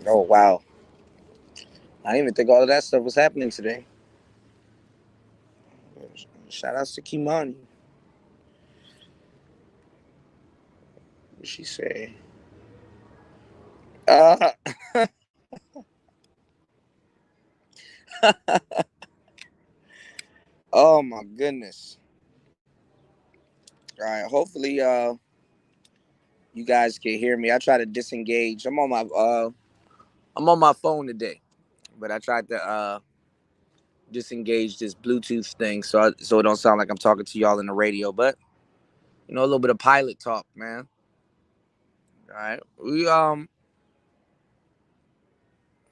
Oh wow. I didn't even think all of that stuff was happening today. Shout outs to Kimani. What she say? Uh oh my goodness. All right. Hopefully you guys can hear me. I try to disengage. I'm on my phone today. But I tried to disengage this Bluetooth thing so it don't sound like I'm talking to y'all in the radio. But a little bit of pilot talk, man. All right.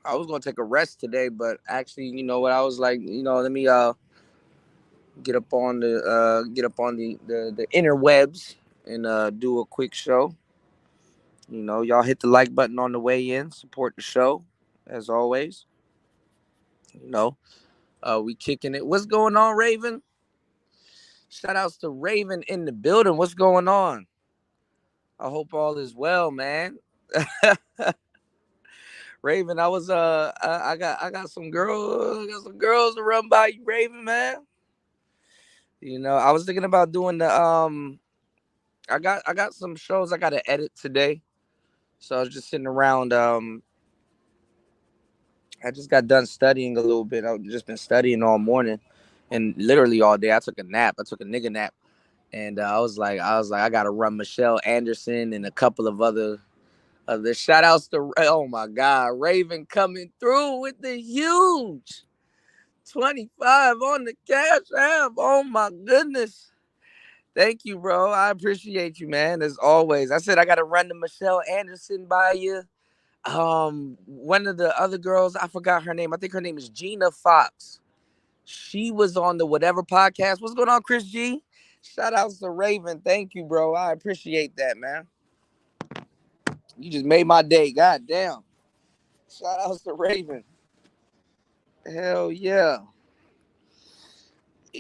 I was gonna take a rest today, but actually, you know what? I was like, let me get up on the interwebs and do a quick show. Y'all hit the like button on the way in, support the show as always. You know, we kicking it. What's going on, Raven? Shout outs to Raven in the building. What's going on? I hope all is well, man. Raven, I got some girls to run by you, Raven, man. I was thinking about doing the I got some shows I gotta edit today. So I was just sitting around. I just got done studying a little bit. I've just been studying all morning and literally all day. I took a nap. I took a nigga nap. And I was like, I gotta run Michelle Anderson and a couple of other shout outs to, oh my God, Raven coming through with the huge 25 on the cash app. Oh my goodness. Thank you, bro. I appreciate you, man. As always. I said I gotta run the Michelle Anderson by you. One of the other girls, I forgot her name. I think her name is Gina Fox. She was on the whatever podcast. What's going on, Chris G? Shout outs to Raven. Thank you, bro. I appreciate that, man. You just made my day. God damn. Shout outs to Raven. Hell yeah.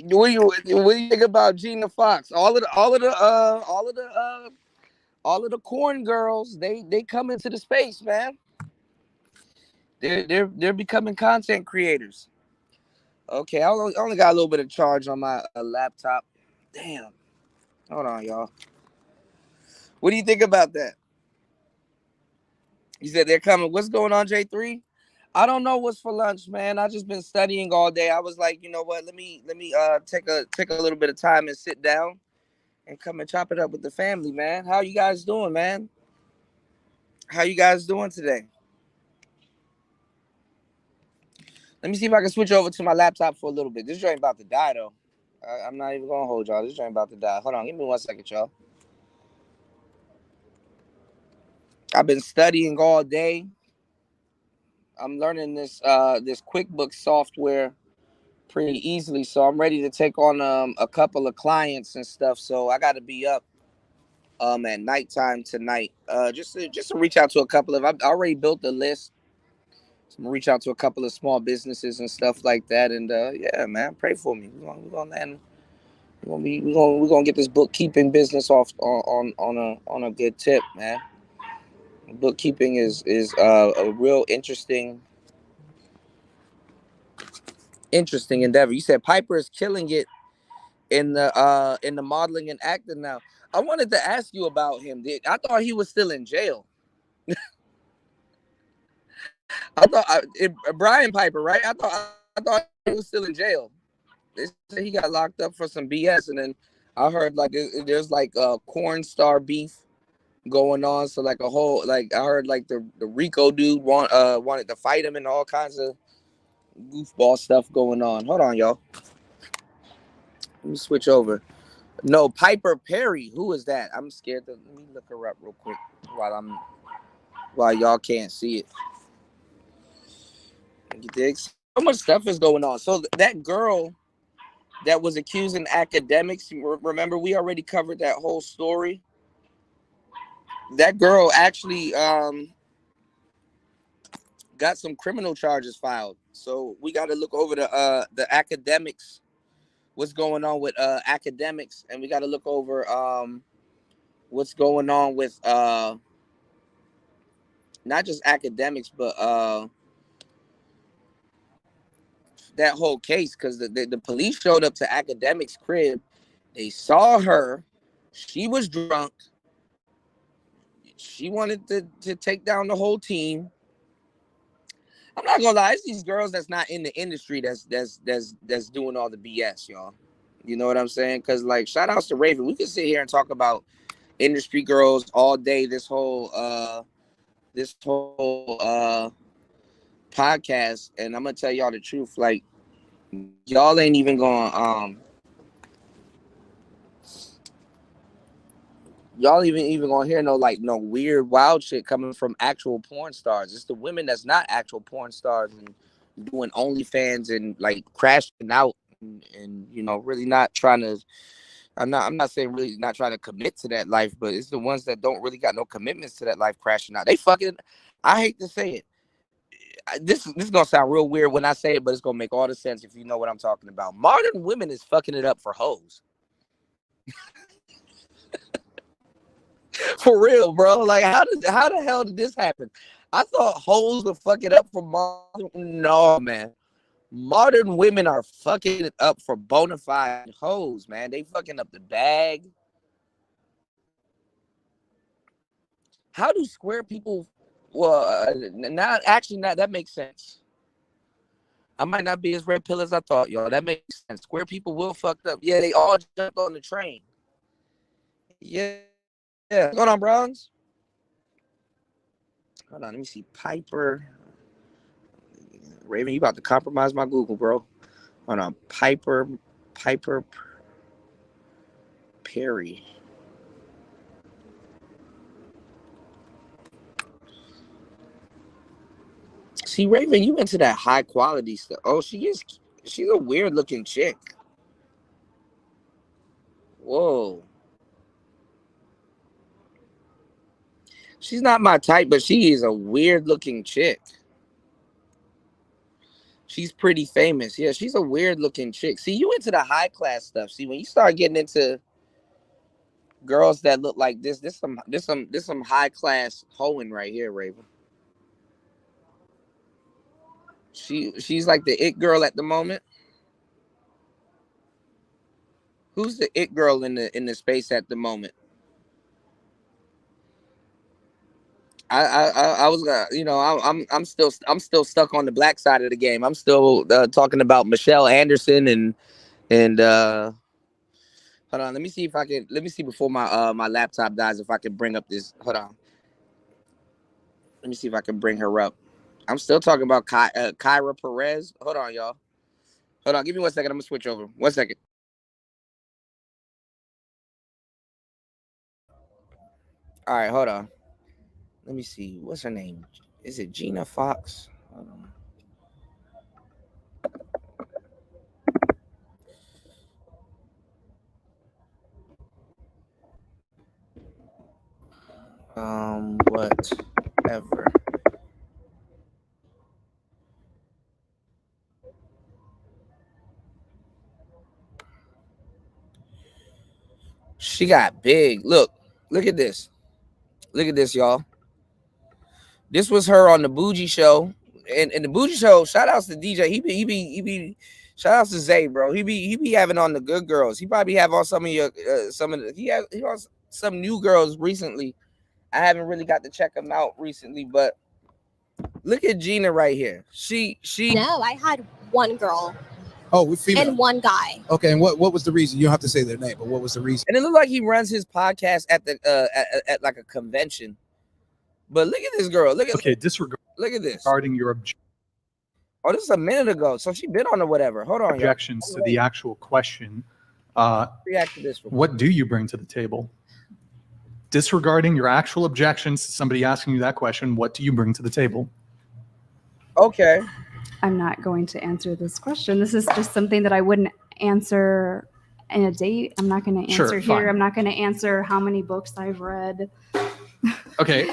What do you think about Gina Fox? All of the corn girls, they come into the space, man. They're becoming content creators. Okay, I only got a little bit of charge on my laptop. Damn. Hold on, y'all. What do you think about that? You said they're coming. What's going on, J3? I don't know what's for lunch, man. I just been studying all day. I was like, you know what? Let me take a little bit of time and sit down and come and chop it up with the family, man. How you guys doing, man? How you guys doing today? Let me see if I can switch over to my laptop for a little bit. This joint about to die though. I'm not even gonna hold y'all. This joint about to die. Hold on, give me 1 second, y'all. I've been studying all day. I'm learning this QuickBooks software pretty easily, so I'm ready to take on a couple of clients and stuff. So I got to be up at nighttime tonight. Just to reach out to a couple of. I've already built the list. So I'm gonna reach out to a couple of small businesses and stuff like that. And yeah, man, pray for me. We're gonna land. We're gonna get this bookkeeping business off on a good tip, man. Bookkeeping is a real interesting endeavor. You said Piper is killing it in the modeling and acting now. I wanted to ask you about him. I thought he was still in jail. Brian Piper, right? I thought he was still in jail. They said he got locked up for some BS, and then I heard like there's like corn star beef going on. So like a whole like I heard like the Rico dude wanted to fight him and all kinds of goofball stuff going on. Hold on, y'all. Let me switch over. No, Piper Perry. Who is that? I'm scared to let me look her up real quick while I'm while y'all can't see it. You dig? So much stuff is going on. So that girl that was accusing academics, remember we already covered that whole story. That girl actually got some criminal charges filed. So we got to look over the academics, what's going on with academics, and we got to look over what's going on with not just academics, but that whole case, because the police showed up to academics' crib. They saw her. She was drunk. She wanted to take down the whole team. I'm not gonna lie, it's these girls that's not in the industry that's doing all the BS, y'all. You know what I'm saying? Because like, shout outs to Raven. We can sit here and talk about industry girls all day. This whole podcast, and I'm gonna tell y'all the truth. Like, y'all ain't even gonna y'all even gonna hear no weird wild shit coming from actual porn stars. It's the women that's not actual porn stars and doing OnlyFans and like crashing out and you know really not trying to. I'm not saying really not trying to commit to that life, but it's the ones that don't really got no commitments to that life crashing out. They fucking. I hate to say it. This is gonna sound real weird when I say it, but it's gonna make all the sense if you know what I'm talking about. Modern women is fucking it up for hoes. For real, bro. Like, how the hell did this happen? I thought hoes would fuck it up for modern. No, man. Modern women are fucking it up for bona fide hoes, man. They fucking up the bag. How do square people? Well, not that makes sense. I might not be as red pill as I thought, y'all. That makes sense. Square people will fucked up. Yeah, they all jumped on the train. Yeah. What's going on, bros? Hold on, let me see. Piper. Raven, you about to compromise my Google, bro. Hold on. Piper Perry. See, Raven, you into that high quality stuff. Oh, she's a weird looking chick. Whoa. She's not my type, but she is a weird looking chick. She's pretty famous. Yeah, she's a weird looking chick. See, you into the high class stuff. See, when you start getting into girls that look like this some high class hoeing right here, Raven. She's like the it girl at the moment. Who's the it girl in the space at the moment? I was you know I'm still stuck on the black side of the game. I'm still talking about Michelle Anderson and hold on. Let me see before my laptop dies if I can bring up this. Hold on. Let me see if I can bring her up. I'm still talking about Kyra Perez. Hold on, y'all. Hold on. Give me 1 second. I'm gonna switch over. 1 second. All right, hold on. Let me see. What's her name? Is it Gina Fox? Hold on. Whatever. She got big. Look at this. Look at this, y'all. This was her on the Bougie Show, and the Bougie Show. Shout outs to DJ. He be. Shout outs to Zay, bro. He be having on the good girls. He probably have on some of your he has some new girls recently. I haven't really got to check them out recently, but look at Gina right here. She. No, I had one girl. Oh, with female. And one guy. Okay, and what was the reason? You don't have to say their name, but what was the reason? And it looked like he runs his podcast at the at like a convention. But look at this girl. Look at Look at this. Regarding your Oh, this is a minute ago. So she been on or whatever. Hold on. objections to the actual question, React to this. what do you bring to the table? Disregarding your actual objections to somebody asking you that question, what do you bring to the table? Okay. I'm not going to answer this question. This is just something that I wouldn't answer in a date. I'm not going to answer here. Fine. I'm not going to answer how many books I've read. Okay.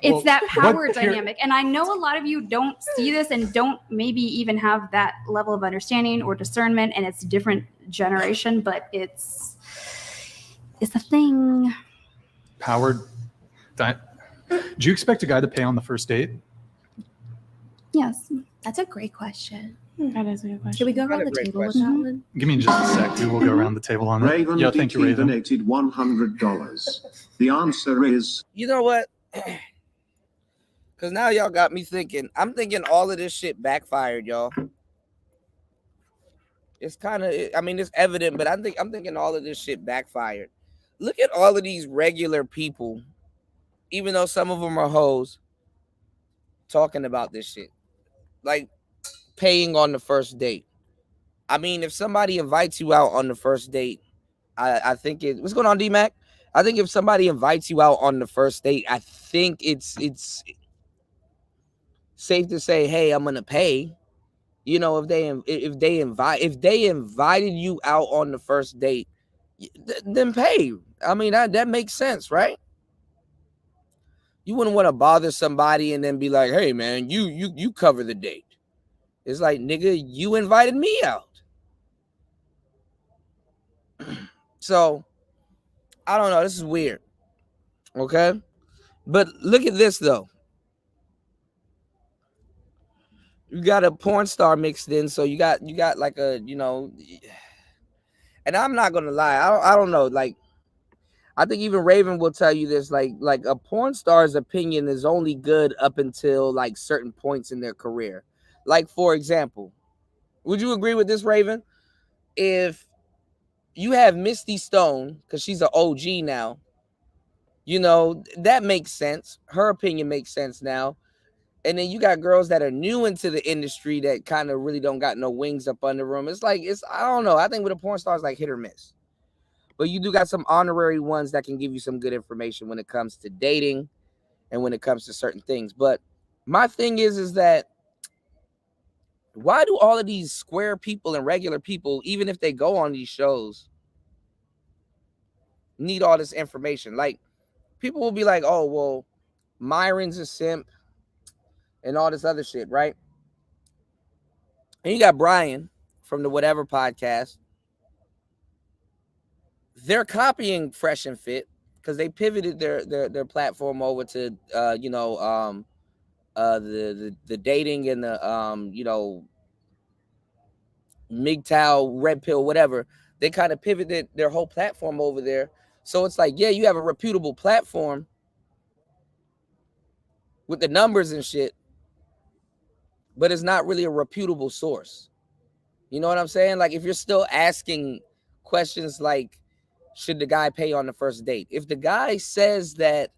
It's that power dynamic. And I know a lot of you don't see this and don't maybe even have that level of understanding or discernment, and it's a different generation, but it's a thing. Power Do you expect a guy to pay on the first date? Yes. That's a great question. That is a good question. Should we go Not around a the great table with question. that one? Give me just a sec. We will go around the table on that. Raven Yeah, thank you, Raven. donated $100. The answer is You know what? Because now y'all got me thinking. I'm thinking all of this shit backfired, y'all. It's kind of, I mean, it's evident, but I'm thinking all of this shit backfired. Look at all of these regular people, even though some of them are hoes, talking about this shit. Like paying on the first date. I mean, if somebody invites you out on the first date, I think it. What's going on, D-Mac? I think if somebody invites you out on the first date, I think it's safe to say, hey, I'm gonna pay. You know, if they invited you out on the first date, then pay. I mean, that makes sense, right? You wouldn't want to bother somebody and then be like, hey man, you cover the date. It's like, nigga, you invited me out. So I don't know. This is weird. Okay. But look at this though. You got a porn star mixed in, so you got like a, you know, and I'm not gonna lie, I don't know, like I think even Raven will tell you this, like a porn star's opinion is only good up until like certain points in their career. Like, for example, would you agree with this, Raven? If you have Misty Stone, because she's an OG now, you know, that makes sense. Her opinion makes sense now. And then you got girls that are new into the industry that kind of really don't got no wings up under them. It's like, I don't know. I think with a porn star, it's like hit or miss. But you do got some honorary ones that can give you some good information when it comes to dating and when it comes to certain things. But my thing is that why do all of these square people and regular people, even if they go on these shows, need all this information? Like, people will be like, oh, well, Myron's a simp and all this other shit, right? And you got Brian from the Whatever podcast. They're copying Fresh and Fit because they pivoted their platform over to the dating and the MGTOW, Red Pill, whatever. They kind of pivoted their whole platform over there. So it's like, yeah, you have a reputable platform with the numbers and shit, but it's not really a reputable source. You know what I'm saying? Like, if you're still asking questions like, should the guy pay on the first date? If the guy says that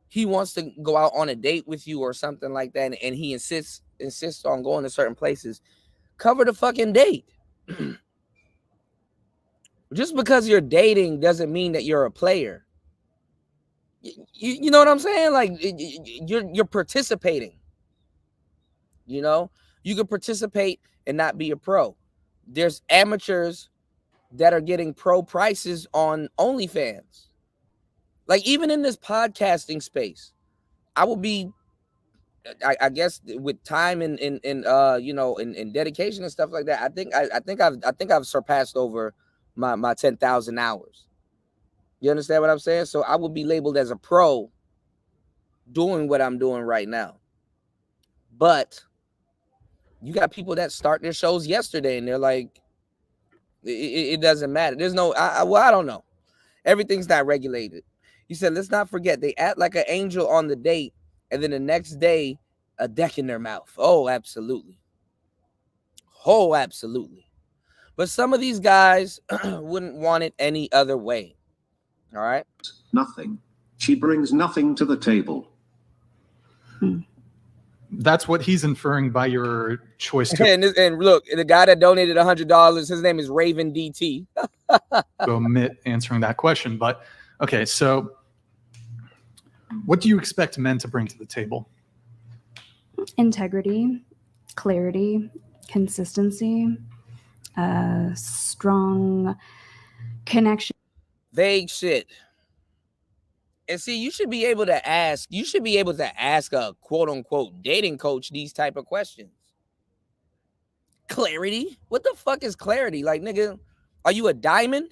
he wants to go out on a date with you or something like that, and he insists on going to certain places, cover the fucking date. Just because you're dating doesn't mean that you're a player. You know what I'm saying? Like, you're participating. You know, you can participate and not be a pro. There's amateurs that are getting pro prices on OnlyFans. Like, even in this podcasting space, I will be, I guess, with time and dedication and stuff like that. I think I've surpassed over my 10,000 hours. You understand what I'm saying? So I will be labeled as a pro doing what I'm doing right now. But you got people that start their shows yesterday and they're like, it doesn't matter. There's no, I don't know. Everything's not regulated. You said, let's not forget, they act like an angel on the date, and then the next day, a deck in their mouth. Oh, absolutely. Oh, absolutely. But some of these guys wouldn't want it any other way. All right? nothing. She brings nothing to the table. That's what he's inferring by your choice to and look, the guy that donated $100, his name is Raven DT. omit answering that question. But okay, so what do you expect men to bring to the table? Integrity, clarity, consistency, strong connection. Vague shit. And see, you should be able to ask a quote unquote dating coach these type of questions. Clarity? What the fuck is clarity? Like, nigga, are you a diamond?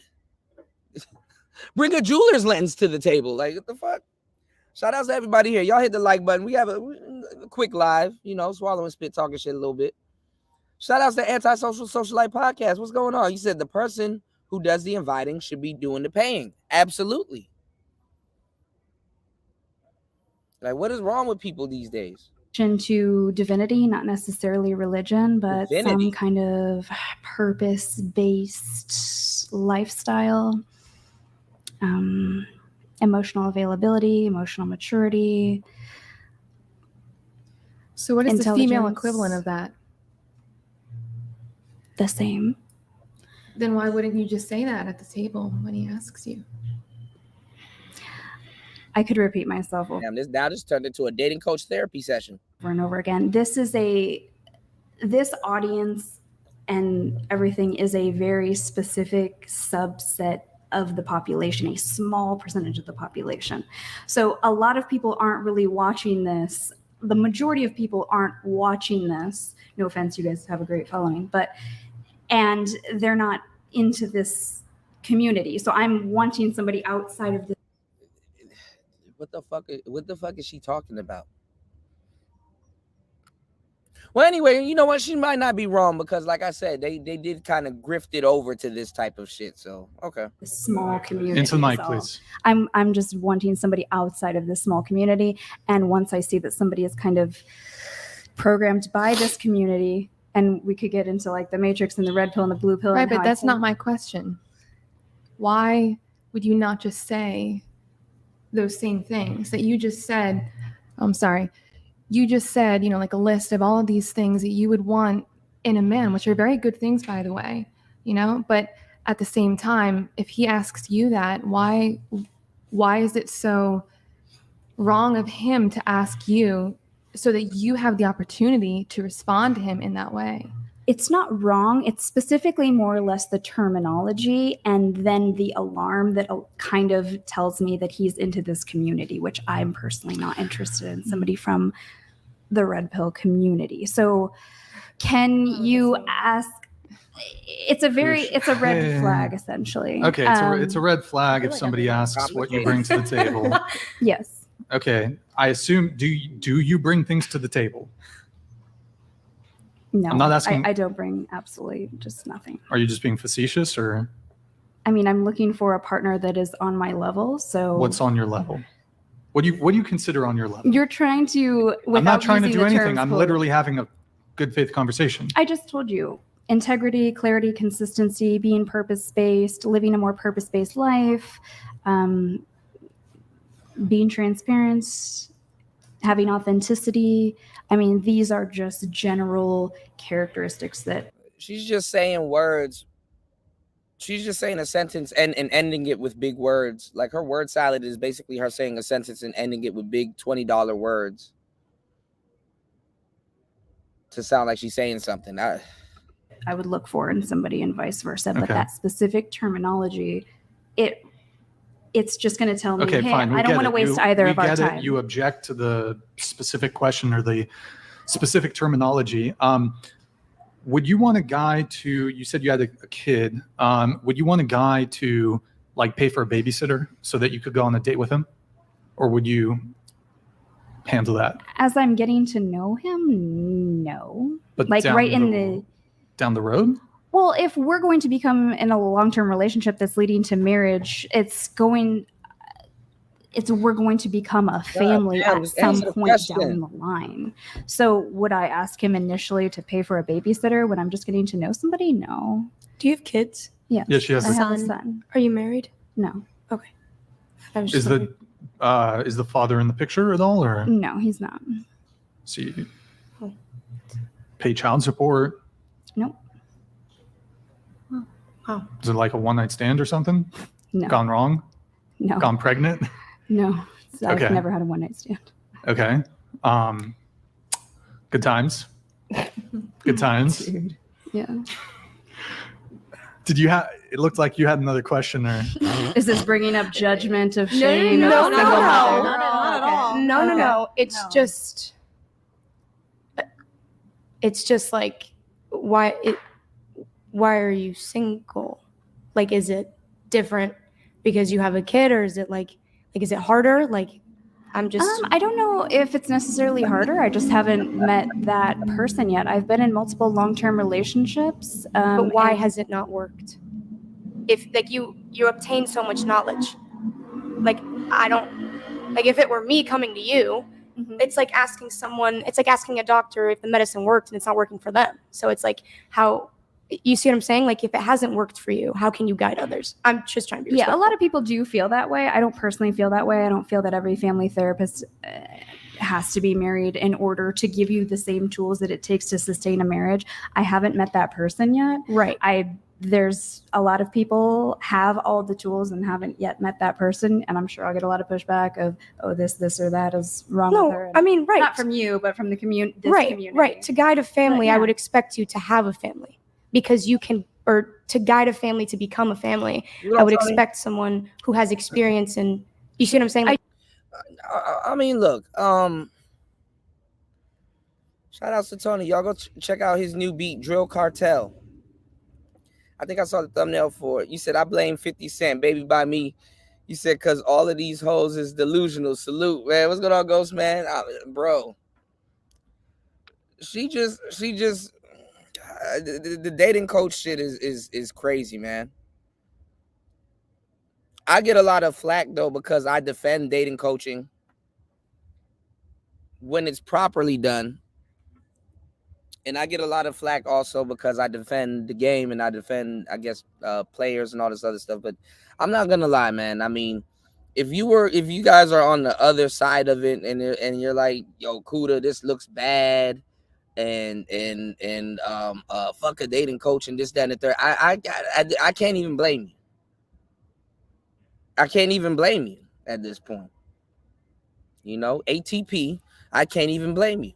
Bring a jeweler's lens to the table. Like, what the fuck? Shout out to everybody here. Y'all hit the like button. We have a quick live, swallow and spit, talking shit a little bit. Shout out to Antisocial Socialite Podcast. What's going on? You said the person who does the inviting should be doing the paying. Absolutely. Like, what is wrong with people these days? To divinity, not necessarily religion, but some kind of purpose-based lifestyle, emotional availability, emotional maturity. So what is the female equivalent of that? The same. Then why wouldn't you just say that at the table when he asks you? I could repeat myself over. Damn, this turned into a dating coach therapy session. Over and over again. This audience and everything is a very specific subset of the population, a small percentage of the population. So a lot of people aren't really watching this. The majority of people aren't watching this. No offense, you guys have a great following, and they're not into this community. So I'm wanting somebody outside of this. What the fuck is she talking about? Well, anyway, you know what? She might not be wrong because, like I said, they did kind of grift it over to this type of shit. So, okay. Small community. Into the mic, please. I'm just wanting somebody outside of this small community. And once I see that somebody is kind of programmed by this community, and we could get into like the Matrix and the red pill and the blue pill. Right, but that's not my question. Why would you not just say those same things that you just said? I'm sorry. You just said, like a list of all of these things that you would want in a man, which are very good things, by the way, but at the same time, if he asks you that, why is it so wrong of him to ask you so that you have the opportunity to respond to him in that way? It's not wrong. It's specifically more or less the terminology and then the alarm that kind of tells me that he's into this community, which I'm personally not interested in, somebody from the red pill community. So can you ask? It's a red flag, essentially. Okay, it's a red flag if somebody asks what you bring to the table. Yes. Okay, I assume, do you bring things to the table? No, I'm not asking. I don't bring absolutely just nothing. Are you just being facetious, or? I mean, I'm looking for a partner that is on my level. So what's on your level? What do you consider on your level? You're trying to. I'm not trying to do anything. I'm literally having a good faith conversation. I just told you integrity, clarity, consistency, being purpose-based, living a more purpose-based life, being transparent, having authenticity. I mean, these are just general characteristics that. She's just saying words. She's just saying a sentence and ending it with big words. Like her word salad is basically her saying a sentence and ending it with big $20 words to sound like she's saying something. I would look for in somebody and vice versa. But Okay. that specific terminology, it's just going to tell me, Okay, hey, fine. I don't want to waste either of our We get time. it. You object to the specific question or the specific terminology. Would you want a guy to, you said you had a kid, would you want a guy to like pay for a babysitter so that you could go on a date with him? Or would you handle that? As I'm getting to know him, no. But Like down right in the, down the road? well, if we're going to become in a long-term relationship that's leading to marriage, we're going to become a family damn, at just some answer the point question. down the line. So would I ask him initially to pay for a babysitter when I'm just getting to know somebody? No. Do you have kids? Yes. Yeah, she has I a have a son. son. Are you married? No. I was Is just is the father in the picture at all, or No, he's not. see pay child support? Nope. Wow. Is it like a one night stand or something? No. Gone wrong? No. Gone pregnant? No. I've Okay. never had a one-night stand. Okay. Good times. Good times. Yeah. Did you have? It looked like you had another question, or Is this bringing up judgment of shame? no, of no, single no, mother? not at all. No, Okay. no. It's No. just like why are you single? Like, is it different because you have a kid, or is it like is it harder? Like, I'm just I don't know if it's necessarily harder. I just haven't met that person yet. I've been in multiple long-term relationships. but why and- has it not worked? If like you obtain so much knowledge, like I don't like if it were me coming to you, Mhm. it's like asking a doctor if the medicine worked and it's not working for them. So it's like how you see what I'm saying? Like if it hasn't worked for you, how can you guide others? I'm just trying to be Yeah, a respectful. lot of people do feel that way. I don't personally feel that way. I don't feel that every family therapist has to be married in order to give you the same tools that it takes to sustain a marriage. I haven't met that person yet. Right. There's a lot of people have all the tools and haven't yet met that person, and I'm sure I'll get a lot of pushback of, oh, this or that is wrong with her. No, I mean, right. Not from you, but from the community. Right. To guide a family, But, I yeah. would expect you to have a family because you can, or to guide a family to become a family. I would expect someone who has experience in. You see what I'm saying? Like, I mean, look. Shout out to Tony. Y'all go check out his new beat, Drill Cartel. I think I saw the thumbnail for it. You said I blame 50 Cent, Baby by Me. You said because all of these hoes is delusional. Salute, man. What's going on, Ghost Man? Bro. She just the dating coach shit is crazy, man. I get a lot of flack though because I defend dating coaching when it's properly done. And I get a lot of flack also because I defend the game and I defend, I guess, players and all this other stuff. But I'm not gonna lie, man. I mean, if you guys are on the other side of it and you're like, yo, Kuda, this looks bad, and fuck a dating coach and this, that, and the third, I can't even blame you. I can't even blame you at this point. You know, ATP, I can't even blame you.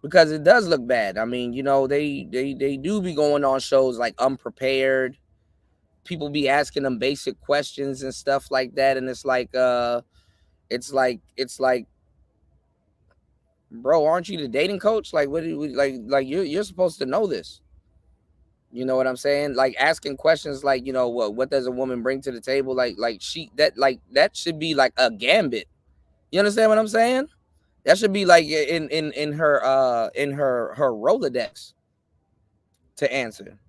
Because it does look bad. I mean, you know, they do be going on shows like Unprepared. People be asking them basic questions and stuff like that, and it's like, bro, aren't you the dating coach? Like, what do you like? You're supposed to know this. You know what I'm saying? Like asking questions like, you know, what does a woman bring to the table? Like that should be like a gambit. You understand what I'm saying? That should be like in her Rolodex to answer.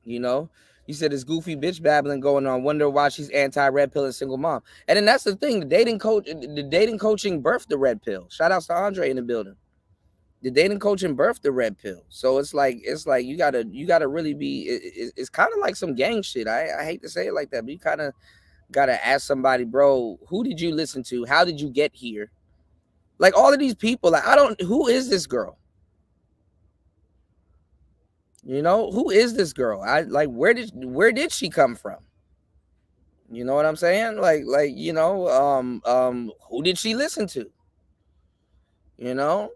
You know, you said this goofy bitch babbling going on. Wonder why she's anti-red pill and single mom. And then that's the thing. The dating coaching birthed the red pill. Shout outs to Andre in the building. The dating coaching birthed the red pill. So it's like you gotta really be. It's kind of like some gang shit. I hate to say it like that, but you kind of gotta ask somebody, bro, who did you listen to? How did you get here? Like all of these people, like who is this girl? You know, who is this girl? Where did she come from? You know what I'm saying? You know, who did she listen to? You know?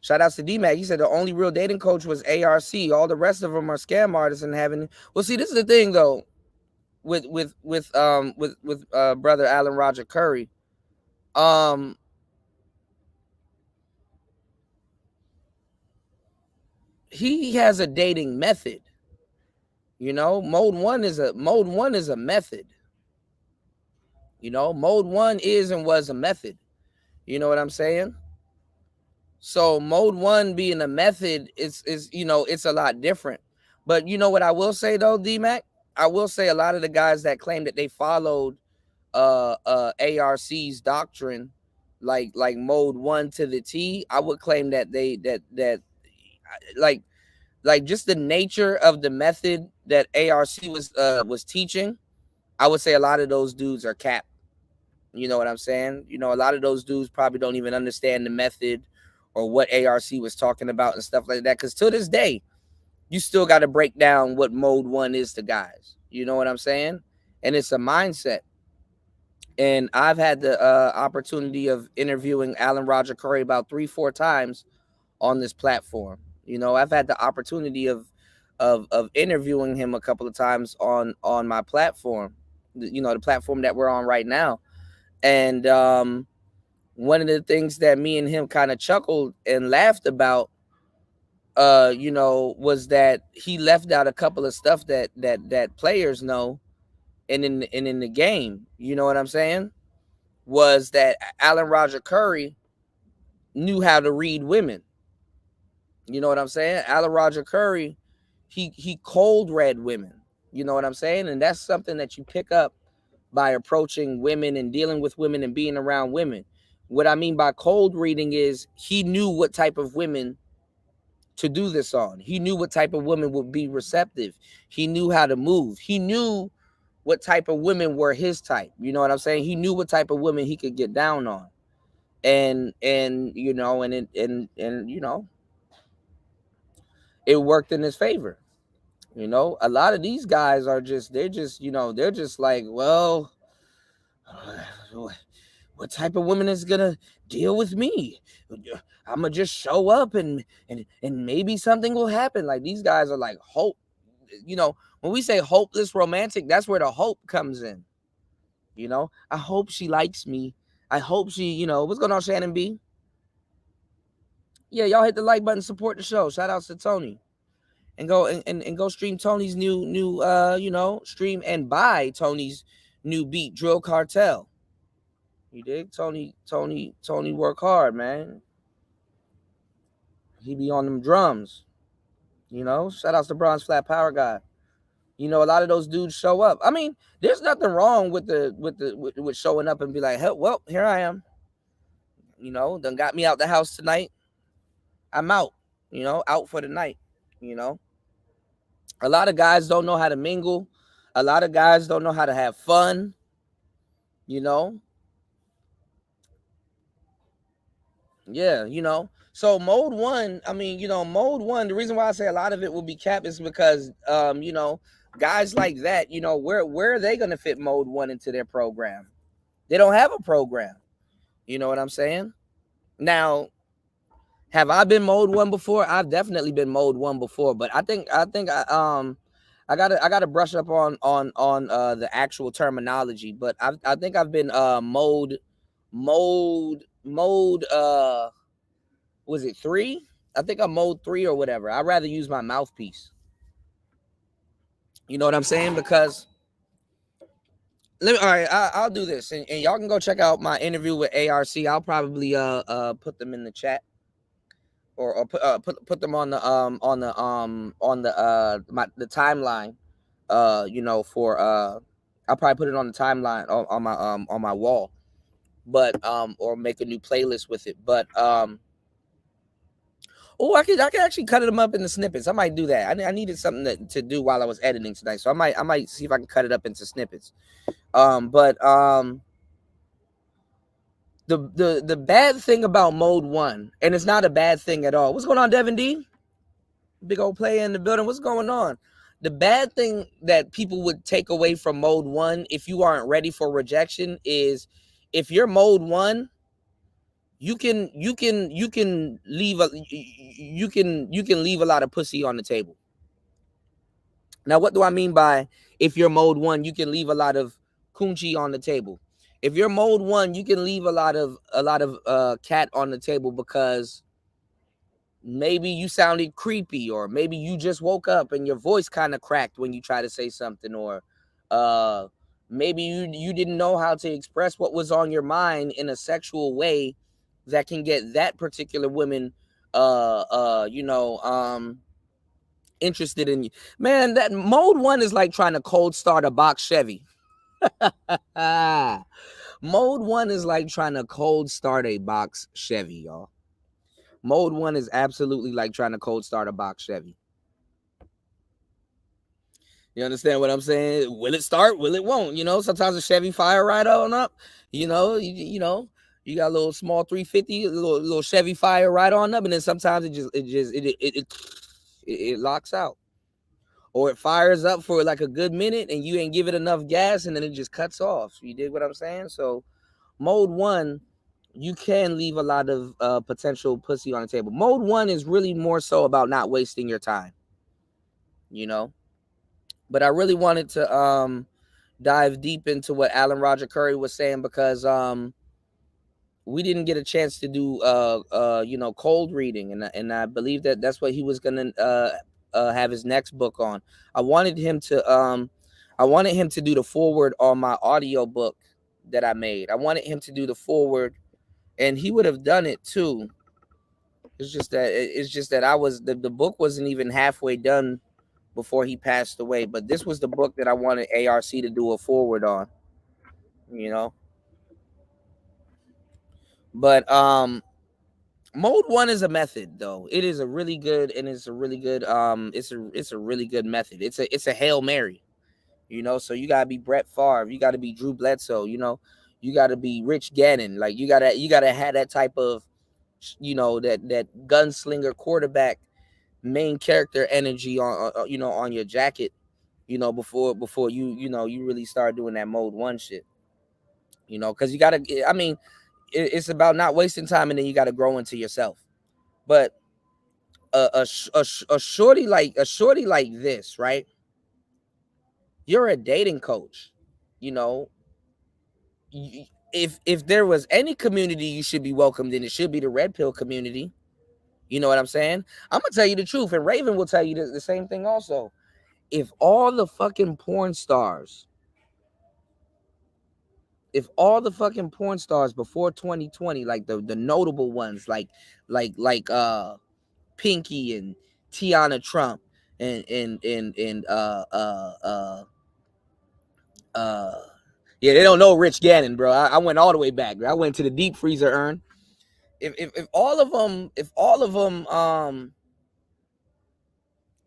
Shout outs to D-Mac. He said the only real dating coach was ARC. All the rest of them are scam artists and having. Well, see, this is the thing though, with brother Alan Roger Curry. He has a dating method. You know, mode one is a method. You know, mode one is and was a method. You know what I'm saying? So mode one being a method is you know, it's a lot different. But you know what I will say though, D-Mac? I will say a lot of the guys that claim that they followed ARC's doctrine, like mode one to the T, I would claim that like just the nature of the method that ARC was teaching, I would say a lot of those dudes are cap. You know what I'm saying? You know, a lot of those dudes probably don't even understand the method or what ARC was talking about and stuff like that. Because to this day, you still got to break down what mode one is to guys. You know what I'm saying? And it's a mindset. And I've had the opportunity of interviewing Alan Roger Curry about 3-4 times on this platform. You know, I've had the opportunity of interviewing him a couple of times on my platform, you know, the platform that we're on right now. And one of the things that me and him kind of chuckled and laughed about, you know, was that he left out a couple of stuff that players know and in the game. You know what I'm saying? was that Alan Roger Curry knew how to read women. You know what I'm saying? Alan Roger Curry, he cold read women. You know what I'm saying? And that's something that you pick up by approaching women and dealing with women and being around women. What I mean by cold reading is he knew what type of women to do this on. He knew what type of women would be receptive. He knew how to move. He knew what type of women were his type. You know what I'm saying? He knew what type of women he could get down on. And you know, and you know, it worked in his favor. You know, a lot of these guys are just, they're just, you know, they're just like, well, what type of woman is gonna deal with me? I'm gonna just show up and maybe something will happen. Like, these guys are like hope. You know, when we say hopeless romantic, that's where the hope comes in. You know, I hope she likes me. I hope she, you know, what's going on, Shannon B? Yeah, y'all hit the like button, support the show. Shout outs to Tony. And go and go stream Tony's new you know, stream and buy Tony's new beat, Drill Cartel. You dig? Tony work hard, man. He be on them drums. You know, shout outs to Bronze Flat Power Guy. You know, a lot of those dudes show up. I mean, there's nothing wrong with with showing up and be like, hey, well, here I am. You know, done got me out the house tonight. I'm out. You know, out for the night. You know, a lot of guys don't know how to mingle. A lot of guys don't know how to have fun. You know. Yeah, you know. So mode 1, I mean, you know, mode 1, the reason why I say a lot of it will be capped is because you know, guys like that, you know, where are they going to fit mode 1 into their program? They don't have a program. You know what I'm saying? Now, have I been mode 1 before? I've definitely been mode 1 before, but I think I gotta brush up on the actual terminology. But I think I've been mode was it 3? I think I'm mode 3 or whatever. I'd rather use my mouthpiece. You know what I'm saying? Because all right, I'll do this, and y'all can go check out my interview with ARC. I'll probably put them in the chat, or put them on the timeline. You know, for I'll probably put it on the timeline on my wall, but or make a new playlist with it. But I could actually cut them up into snippets. I might do that. I needed something to do while I was editing tonight, so I might see if I can cut it up into snippets. But the bad thing about mode 1, and it's not a bad thing at all. What's going on, Devin D? Big old player in the building. What's going on? The bad thing that people would take away from mode 1, if you aren't ready for rejection, is if you're mode 1, you can leave a lot of pussy on the table. Now, what do I mean by if you're mode 1, you can leave a lot of coochie on the table? If you're mode 1, you can leave a lot of cat on the table because maybe you sounded creepy, or maybe you just woke up and your voice kind of cracked when you try to say something, or maybe you didn't know how to express what was on your mind in a sexual way that can get that particular woman you know, interested in you. Man, that mode 1 is like trying to cold start a box Chevy. Mode 1 is like trying to cold start a box Chevy, y'all. Mode 1 is absolutely like trying to cold start a box Chevy. You understand what I'm saying? Will it start? Will it won't? You know, sometimes a Chevy fire right on up. You know, you know, you got a little small 350, a little Chevy fire right on up, and then sometimes it locks out, or it fires up for like a good minute, and you ain't give it enough gas, and then it just cuts off. You dig what I'm saying? So, mode 1, you can leave a lot of potential pussy on the table. Mode 1 is really more so about not wasting your time. You know, but I really wanted to dive deep into what Alan Roger Curry was saying, because we didn't get a chance to do you know, cold reading, and I believe that that's what he was gonna have his next book on. I wanted him to do the foreword on my audio book that I made. I wanted him to do the forward, and he would have done it too. It's just that I was the book wasn't even halfway done before he passed away. But this was the book that I wanted ARC to do a forward on, you know. But mode 1 is a method, though. It is a really good, and it's a really good it's a really good method. It's a Hail Mary, you know. So you gotta be Brett Favre, you gotta be Drew Bledsoe, you know, you gotta be Rich Gannon. Like you gotta have that type of, you know, that gunslinger quarterback main character energy on you know, on your jacket, you know, before you know, you really start doing that mode 1 shit, you know, because you gotta, I mean, it's about not wasting time, and then you got to grow into yourself. But a shorty like this, right? You're a dating coach, you know. If there was any community you should be welcomed in, it should be the red pill community. You know what I'm saying? I'm gonna tell you the truth, and Raven will tell you the same thing also. If all the fucking porn stars before 2020, like the notable ones, like Pinky and Tiana Trump and yeah, they don't know Rich Gannon, bro. I went all the way back. I went to the deep freezer urn. If all of them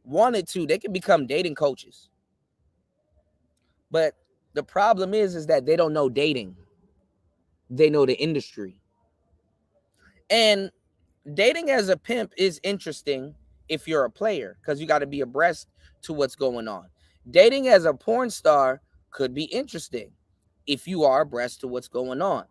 wanted to, they could become dating coaches. But the problem is that they don't know dating. They know the industry. And dating as a pimp is interesting if you're a player, because you got to be abreast to what's going on. Dating as a porn star could be interesting if you are abreast to what's going on.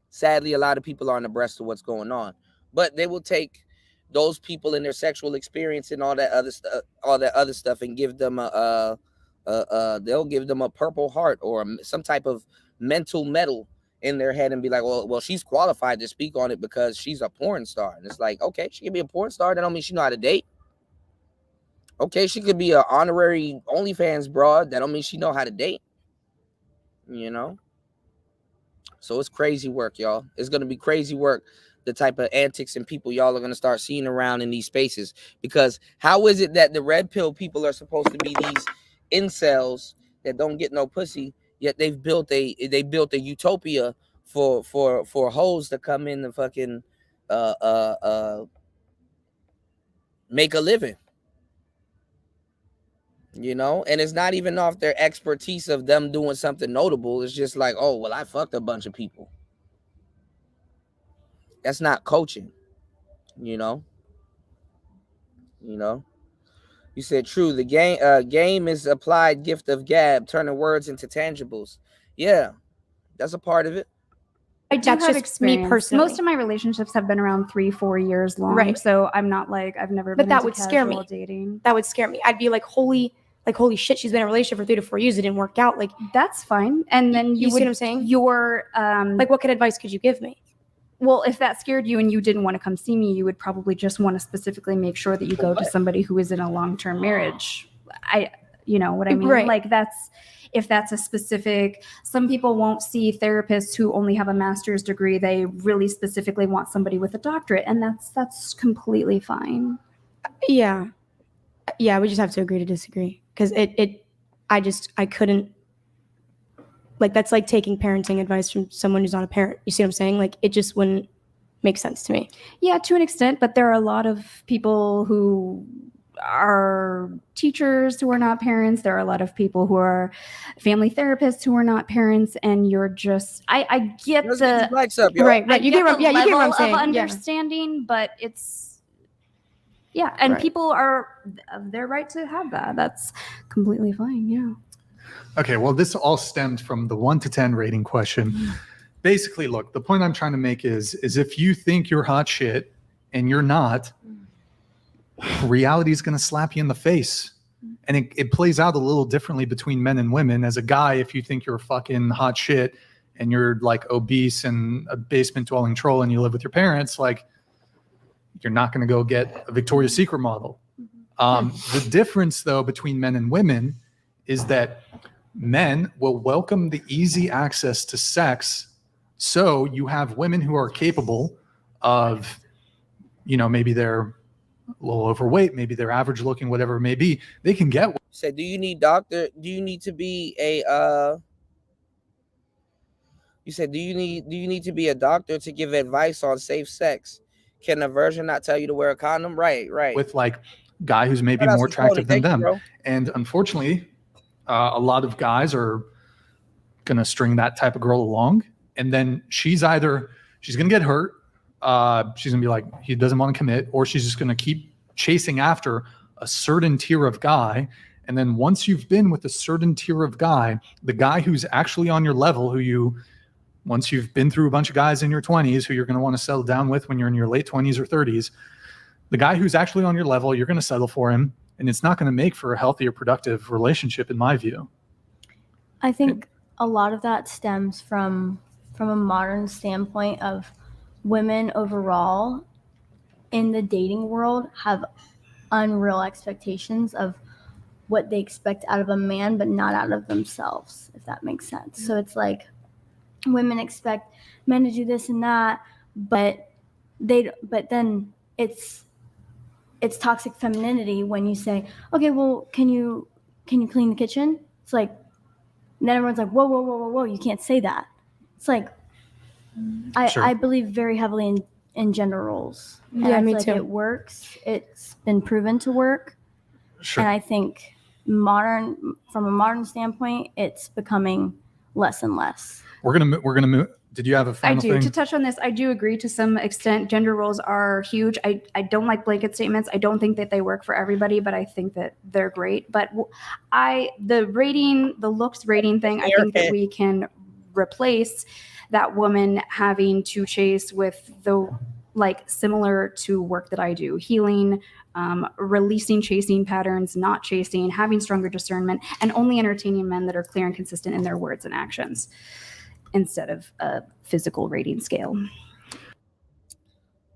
Sadly, a lot of people aren't abreast to what's going on, but they will take those people and their sexual experience and all that other stuff and give them they'll give them a Purple Heart or some type of mental medal in their head and be like, well, she's qualified to speak on it because she's a porn star. And it's like, okay, she can be a porn star. That don't mean she know how to date. Okay, she could be an honorary OnlyFans broad. That don't mean she know how to date. You know? So it's crazy work, y'all. It's going to be crazy work, the type of antics and people y'all are going to start seeing around in these spaces. Because how is it that the red pill people are supposed to be these incels that don't get no pussy, yet they've built a utopia for hoes to come in and fucking make a living, you know? And it's not even off their expertise of them doing something notable. It's just like, oh, well, I fucked a bunch of people. That's not coaching, you know? You said true. The game is applied gift of gab, turning words into tangibles. Yeah, that's a part of it. I do have experience. Me personally. Most of my relationships have been around 3-4 years long. Right. So I'm not like, I've never been into casual dating. That would scare me. I'd be like, holy shit, she's been in a relationship for 3 to 4 years. It didn't work out. Like, that's fine. And then you see what I'm saying? Like, what kind of advice could you give me? Well, if that scared you and you didn't want to come see me, you would probably just want to specifically make sure that you go to somebody who is in a long-term marriage. You know what I mean? Right. Like if that's a specific, some people won't see therapists who only have a master's degree. They really specifically want somebody with a doctorate, and that's completely fine. Yeah. We just have to agree to disagree, because I couldn't. Like, that's like taking parenting advice from someone who's not a parent. You see what I'm saying? Like, it just wouldn't make sense to me. Yeah, to an extent, but there are a lot of people who are teachers who are not parents. There are a lot of people who are family therapists who are not parents, and you're just, I get the right. You get what I'm saying. Of understanding, but it's, yeah, and people are their right to have that. That's completely fine. Yeah. Okay, well, this all stemmed from the 1 to 10 rating question. Basically, look, the point I'm trying to make is if you think you're hot shit and you're not, reality is going to slap you in the face. And it plays out a little differently between men and women. As a guy, if you think you're fucking hot shit and you're like obese and a basement dwelling troll and you live with your parents, like, you're not going to go get a Victoria's Secret model. The difference, though, between men and women is that men will welcome the easy access to sex. So you have women who are capable of, maybe they're a little overweight, maybe they're average looking, whatever it may be. They can get. Say, do you need to be a you said, do you need to be a doctor to give advice on safe sex? Can a virgin not tell you to wear a condom? Right. With like guy who's maybe more attractive than them. Bro. And unfortunately, a lot of guys are going to string that type of girl along. And then she's going to get hurt. She's going to be like, he doesn't want to commit, or she's just going to keep chasing after a certain tier of guy. And then once you've been with a certain tier of guy, the guy who's actually on your level, once you've been through a bunch of guys in your 20s who you're going to want to settle down with when you're in your late 20s or 30s, the guy who's actually on your level, you're going to settle for him. And it's not going to make for a healthy or productive relationship, in my view. I think a lot of that stems from a modern standpoint of women overall in the dating world have unreal expectations of what they expect out of a man, but not out of themselves, if that makes sense. So it's like women expect men to do this and that, but then it's toxic femininity when you say, okay, well, can you clean the kitchen? It's like, then everyone's like, whoa, you can't say that. It's like, Sure. I believe very heavily in gender roles. And Yeah, I me feel like too. it works. It's been proven to work. Sure. And I think from a modern standpoint, it's becoming less and less. We're gonna move. Did you have a I final do. thing? To touch on this, I do agree to some extent. Gender roles are huge. I don't like blanket statements. I don't think that they work for everybody, but I think that they're great. But the looks rating thing, I think that we can replace that woman having to chase with the similar to work that I do, healing, releasing chasing patterns, not chasing, having stronger discernment, and only entertaining men that are clear and consistent in their words and actions, instead of a physical rating scale.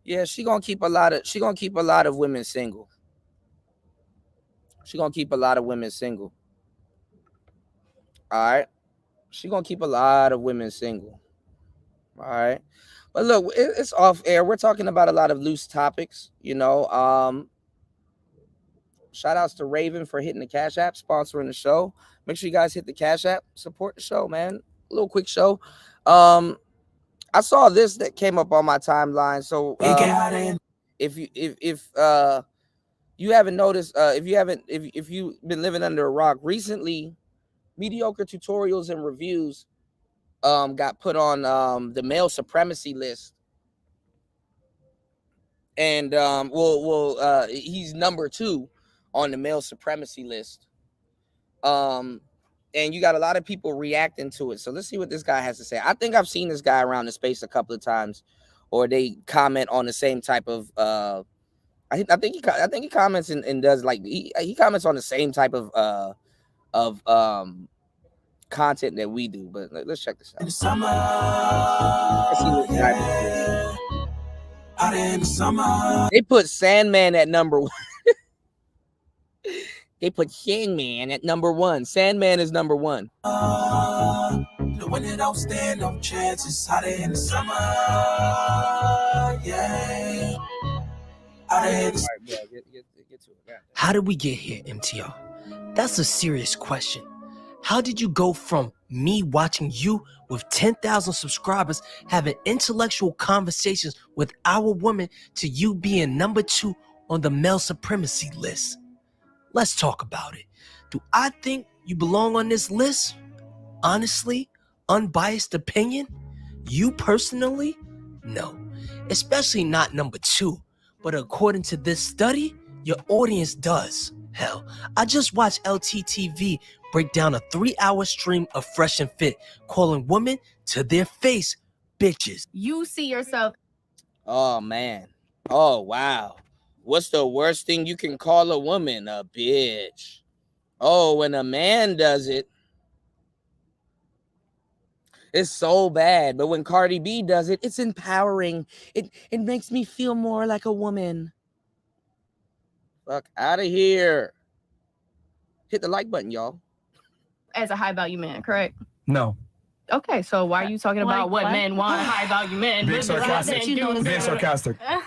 Yeah, she gonna keep a lot of women single. She gonna keep a lot of women single. All right. She gonna keep a lot of women single. All right. But look, it's off air. We're talking about a lot of loose topics, Shout outs to Raven for hitting the Cash App, sponsoring the show. Make sure you guys hit the Cash App, support the show, man. A little quick show. I saw this that came up on my timeline. So if you haven't noticed, if you've been living under a rock recently, mediocre tutorials and reviews got put on the male supremacy list. And he's number 2 on the male supremacy list. And you got a lot of people reacting to it. So let's see what this guy has to say. I think I've seen this guy around the space a couple of times, or they comment on the same type of I think he comments and does he comments on the same type of content that we do. But let's check this out. Let's see what this guy does. They put Sandman at number 1. They put Sandman at number 1. Sandman is number 1. When it don't stand no chances, out in the summer, yeah. Right, bro, get to it. Yeah. How did we get here, MTR? That's a serious question. How did you go from me watching you with 10,000 subscribers having intellectual conversations with our woman to you being number 2 on the male supremacy list? Let's talk about it. Do I think you belong on this list? Honestly, unbiased opinion? You personally? No, especially not number 2. But according to this study, your audience does. Hell, I just watched LTTV break down a 3-hour stream of Fresh and Fit, calling women to their face bitches. You see yourself. Oh, man. Oh, wow. What's the worst thing you can call a woman? A bitch. Oh, when a man does it, it's so bad. But when Cardi B does it, it's empowering. It makes me feel more like a woman. Fuck out of here. Hit the like button, y'all. as a high value man, correct? No. Okay, so why are you talking about Like what what? men want, high value men? Being What do sarcastic. men do? Being sarcastic. Being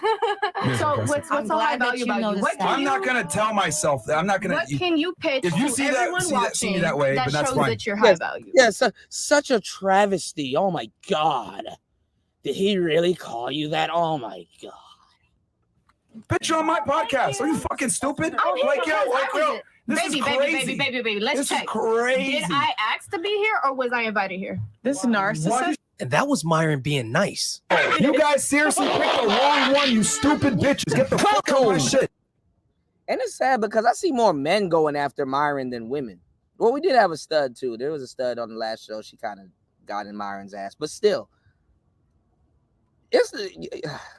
So sarcastic. what's I'm so high glad that value you about you? noticed What that. can I'm you, not gonna tell myself that. I'm not gonna. what can you pitch If you to see that- everyone see that- see me watching that way, that but that's shows fine. that you're high Yes. value? Yeah, such a travesty. Oh my God. Did he really call you that? Oh my God. Bitch, you're on my podcast. Are you fucking stupid? I'm here Like, yo, because like, I yo, was this baby, is baby, crazy. baby. Let's This is check. crazy. Did I ask to be here or was I invited here? This narcissist. And that was Myron being nice. You guys seriously picked the wrong one, you stupid bitches. Get the fuck out of my shit. And it's sad because I see more men going after Myron than women. Well, we did have a stud too. There was a stud on the last show. She kind of got in Myron's ass, but still, it's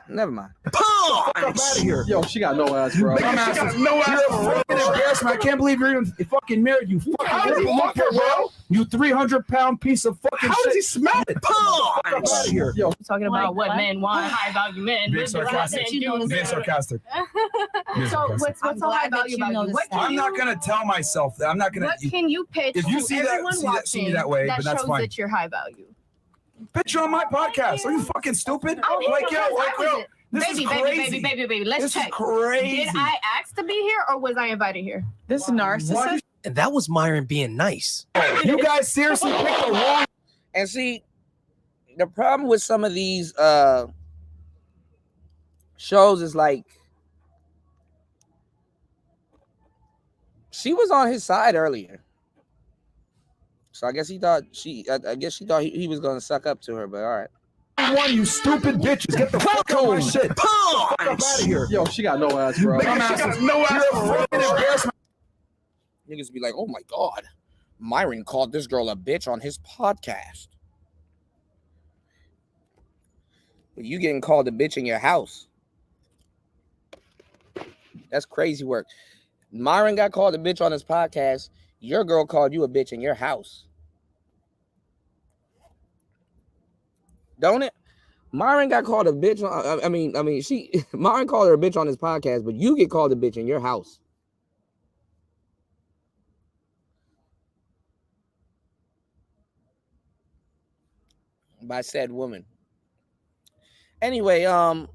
never mind. Fuck out of here. Yo, she got no ass, bro. Dumbasses. You're a fucking embarrassment. I can't believe you're even fucking married. You fucking look here, bro. You 300-pound piece of fucking shit. How does he smell it? Fuck out of here. Yo, Talking about Like what what? men want, high value men. Being What do sarcastic. men do? Being sarcastic. Being So sarcastic. what's I'm so high glad that value you about you? noticed What that. can I'm you, not gonna tell myself that. I'm not gonna. what can you pitch If you to see that- everyone see that- see me watching that way, but that's shows fine. that you're high value? Bitch, you're on my podcast. Are you fucking stupid? I'm here Like, yo, because like, I was yo, it. this Baby, is baby, crazy. baby. Let's This check. is crazy. Did I ask to be here or was I invited here? This narcissist. And that was Myron being nice. You guys seriously picked the wrong. And see, the problem with some of these shows is like she was on his side earlier. So I guess he thought I guess she thought he was gonna suck up to her, but all right. One, you stupid bitches. Get the fuck out of my shit. Fuck out of here. yo, she got no ass, bro. Dumbasses. No ass. You're a fucking embarrassment. Niggas be like, oh my God, Myron called this girl a bitch on his podcast. But you getting called a bitch in your house. That's crazy work. Myron got called a bitch on his podcast. Your girl called you a bitch in your house. Don't it? Myron got called a bitch. Myron called her a bitch on his podcast, but you get called a bitch in your house. By said woman. Anyway, I'm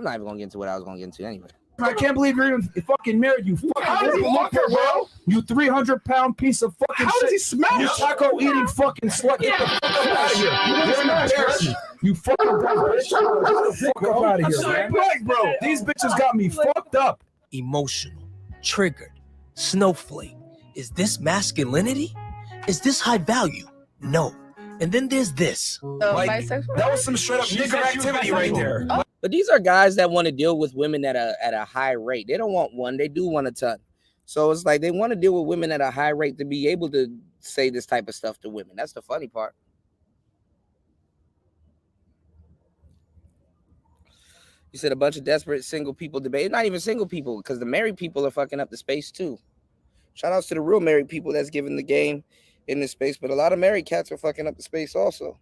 not even gonna get into what I was gonna get into anyway. I can't believe you're even fucking married. You fucking look here, bro. You 300-pound piece of fucking shit. How does he smell? You taco eating fucking slut. Get the fuck out of here. You're an embarrassment. You fucking dumb bitch. Get the fuck up out of here, man. Like, bro, these bitches got me fucked up. Emotional, triggered, snowflake. Is this masculinity? Is this high value? No. And then there's this. Like, that was some straight up nigger activity right there. But these are guys that want to deal with women at a high rate. They don't want one, they do want a ton. So it's like they want to deal with women at a high rate to be able to say this type of stuff to women. That's the funny part. You said a bunch of desperate single people debate. Not even single people, because the married people are fucking up the space too. Shout outs to the real married people that's giving the game in this space, but a lot of married cats are fucking up the space also.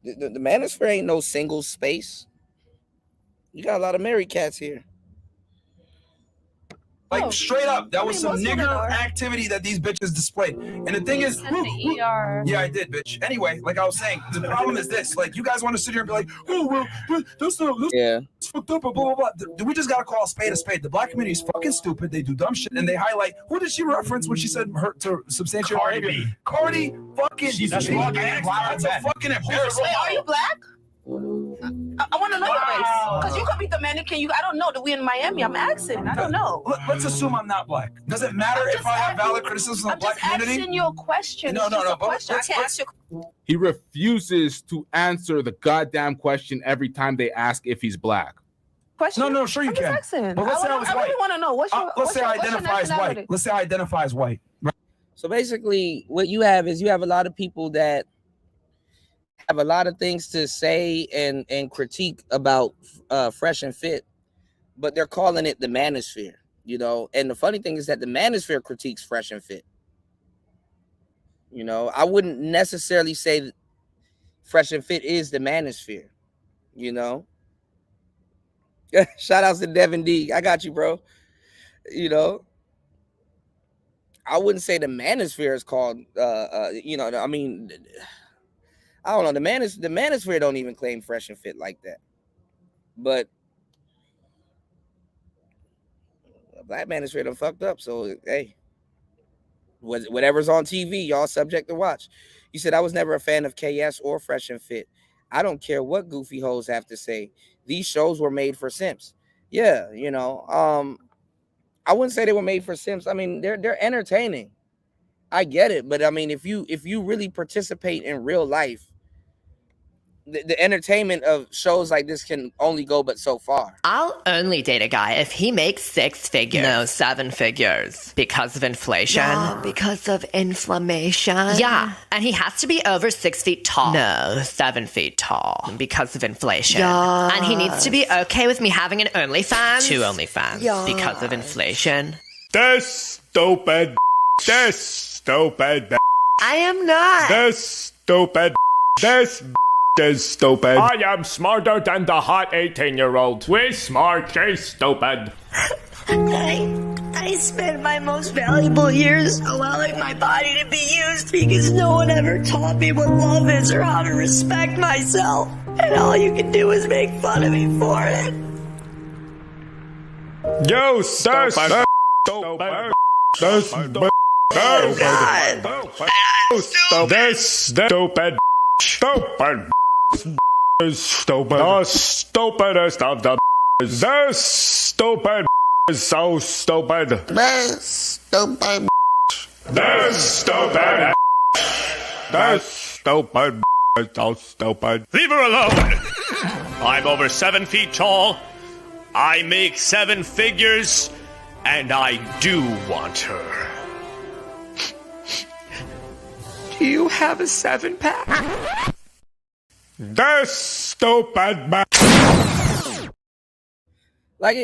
The manosphere ain't no single space. You got a lot of married cats here. Like, straight up, that was some nigger activity that these bitches displayed. And the thing is, yeah, I did, bitch. Anyway, like I was saying, the problem is this: like, you guys want to sit here and be like, oh, well, that's fucked up, blah blah blah. We just gotta call a spade a spade. The black community is fucking stupid. They do dumb shit, and they highlight. Who did she reference when she said her to substantiate? Cardi B. Cardi fucking. That's B. black. That's a fucking embarrassment. Wait, are you black? I want to know your race. Because you could be Dominican. I don't know that we in Miami. I'm asking. I don't know. Let's assume I'm not black. Does it matter if I have valid criticism of the black community? I'm asking you a question. No. Question. I can't ask you. He refuses to answer the goddamn question every time they ask if he's black. Question? No, sure you I'm can. just asking. But let's say I was white. I really want to know. Let's say I identify as white. Let's say I identify as white. So basically, what you have is you have a lot of people that have a lot of things to say and critique about Fresh and Fit, but they're calling it the manosphere, you know. And the funny thing is that the manosphere critiques Fresh and Fit. You know, I wouldn't necessarily say Fresh and Fit is the manosphere, you know. Shout outs to Devin D. I got you, bro. You know, I wouldn't say the manosphere is called, you know, I mean, I don't know. The manosphere don't even claim Fresh and Fit like that. But Black manosphere done fucked up. So, hey, whatever's on TV, y'all subject to watch. You said I was never a fan of KS or Fresh and Fit. I don't care what goofy hoes have to say. These shows were made for simps. Yeah, you know, I wouldn't say they were made for simps. I mean, they're entertaining. I get it, but I mean, if you really participate in real life, the entertainment of shows like this can only go but so far. I'll only date a guy if he makes 6 figures. No, 7 figures. Because of inflation. Yeah, because of inflammation. Yeah, and he has to be over 6 feet tall. No, 7 feet tall. Because of inflation. Yes. And he needs to be okay with me having an OnlyFans. 2 OnlyFans. Yes. Because of inflation. This stupid. This stupid. I am not. This stupid. This is stupid. I am smarter than the hot 18-year-old. We smart, she's stupid. I spent my most valuable years allowing my body to be used because no one ever taught me what love is or how to respect myself. And all you can do is make fun of me for it. You stupid. Stupid. This stupid. Oh, God. This stupid. Stupid. Is stupid. The stupidest of the. This stupid is so stupid. This stupid. This stupid. This stupid is so stupid. Leave her alone. I'm over 7 feet tall. I make 7 figures, and I do want her. Do you have a 7-pack? This stupid man. Like,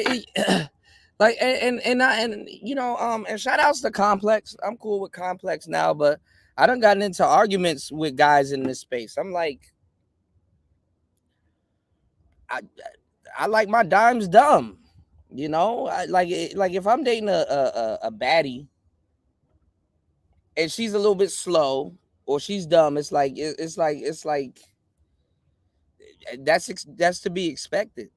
like, and you know, and shout outs to Complex. I'm cool with Complex now, but I done gotten into arguments with guys in this space. I'm like, I like my dimes dumb, you know. Like if I'm dating a baddie and she's a little bit slow or she's dumb, it's like that's to be expected.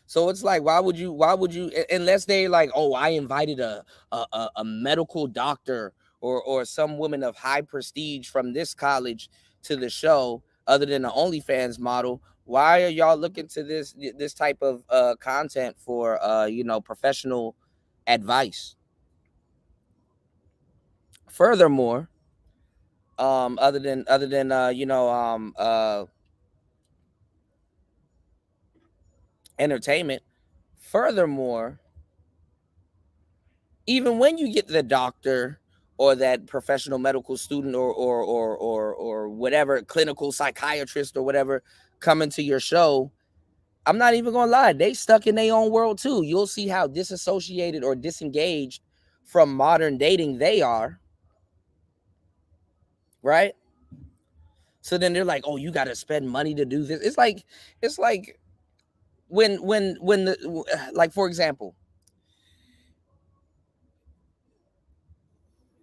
So it's like, why would you, unless they like, oh, I invited a medical doctor or some woman of high prestige from this college to the show, other than the OnlyFans model, why are y'all looking to this type of content for you know, professional advice? Furthermore, other than you know, entertainment. Furthermore, even when you get the doctor or that professional medical student or whatever, clinical psychiatrist or whatever coming to your show, I'm not even gonna lie, they stuck in their own world too. You'll see how disassociated or disengaged from modern dating they are, right? So then they're like, oh, you got to spend money to do this. It's like when the, like, for example,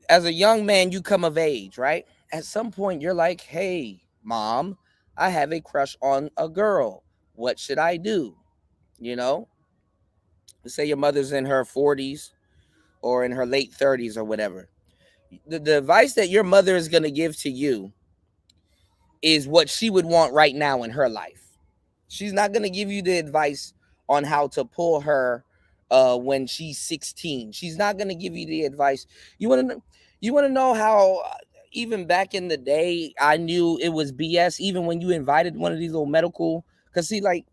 as a young man, you come of age, right? At some point, you're like, hey, mom, I have a crush on a girl. What should I do? You know, let's say your mother's in her 40s or in her late 30s or whatever. The advice that your mother is going to give to you is what she would want right now in her life. She's not going to give you the advice on how to pull her when she's 16. She's not going to give you the advice. You want to know how even back in the day, I knew it was BS, even when you invited one of these little medical, because see, like,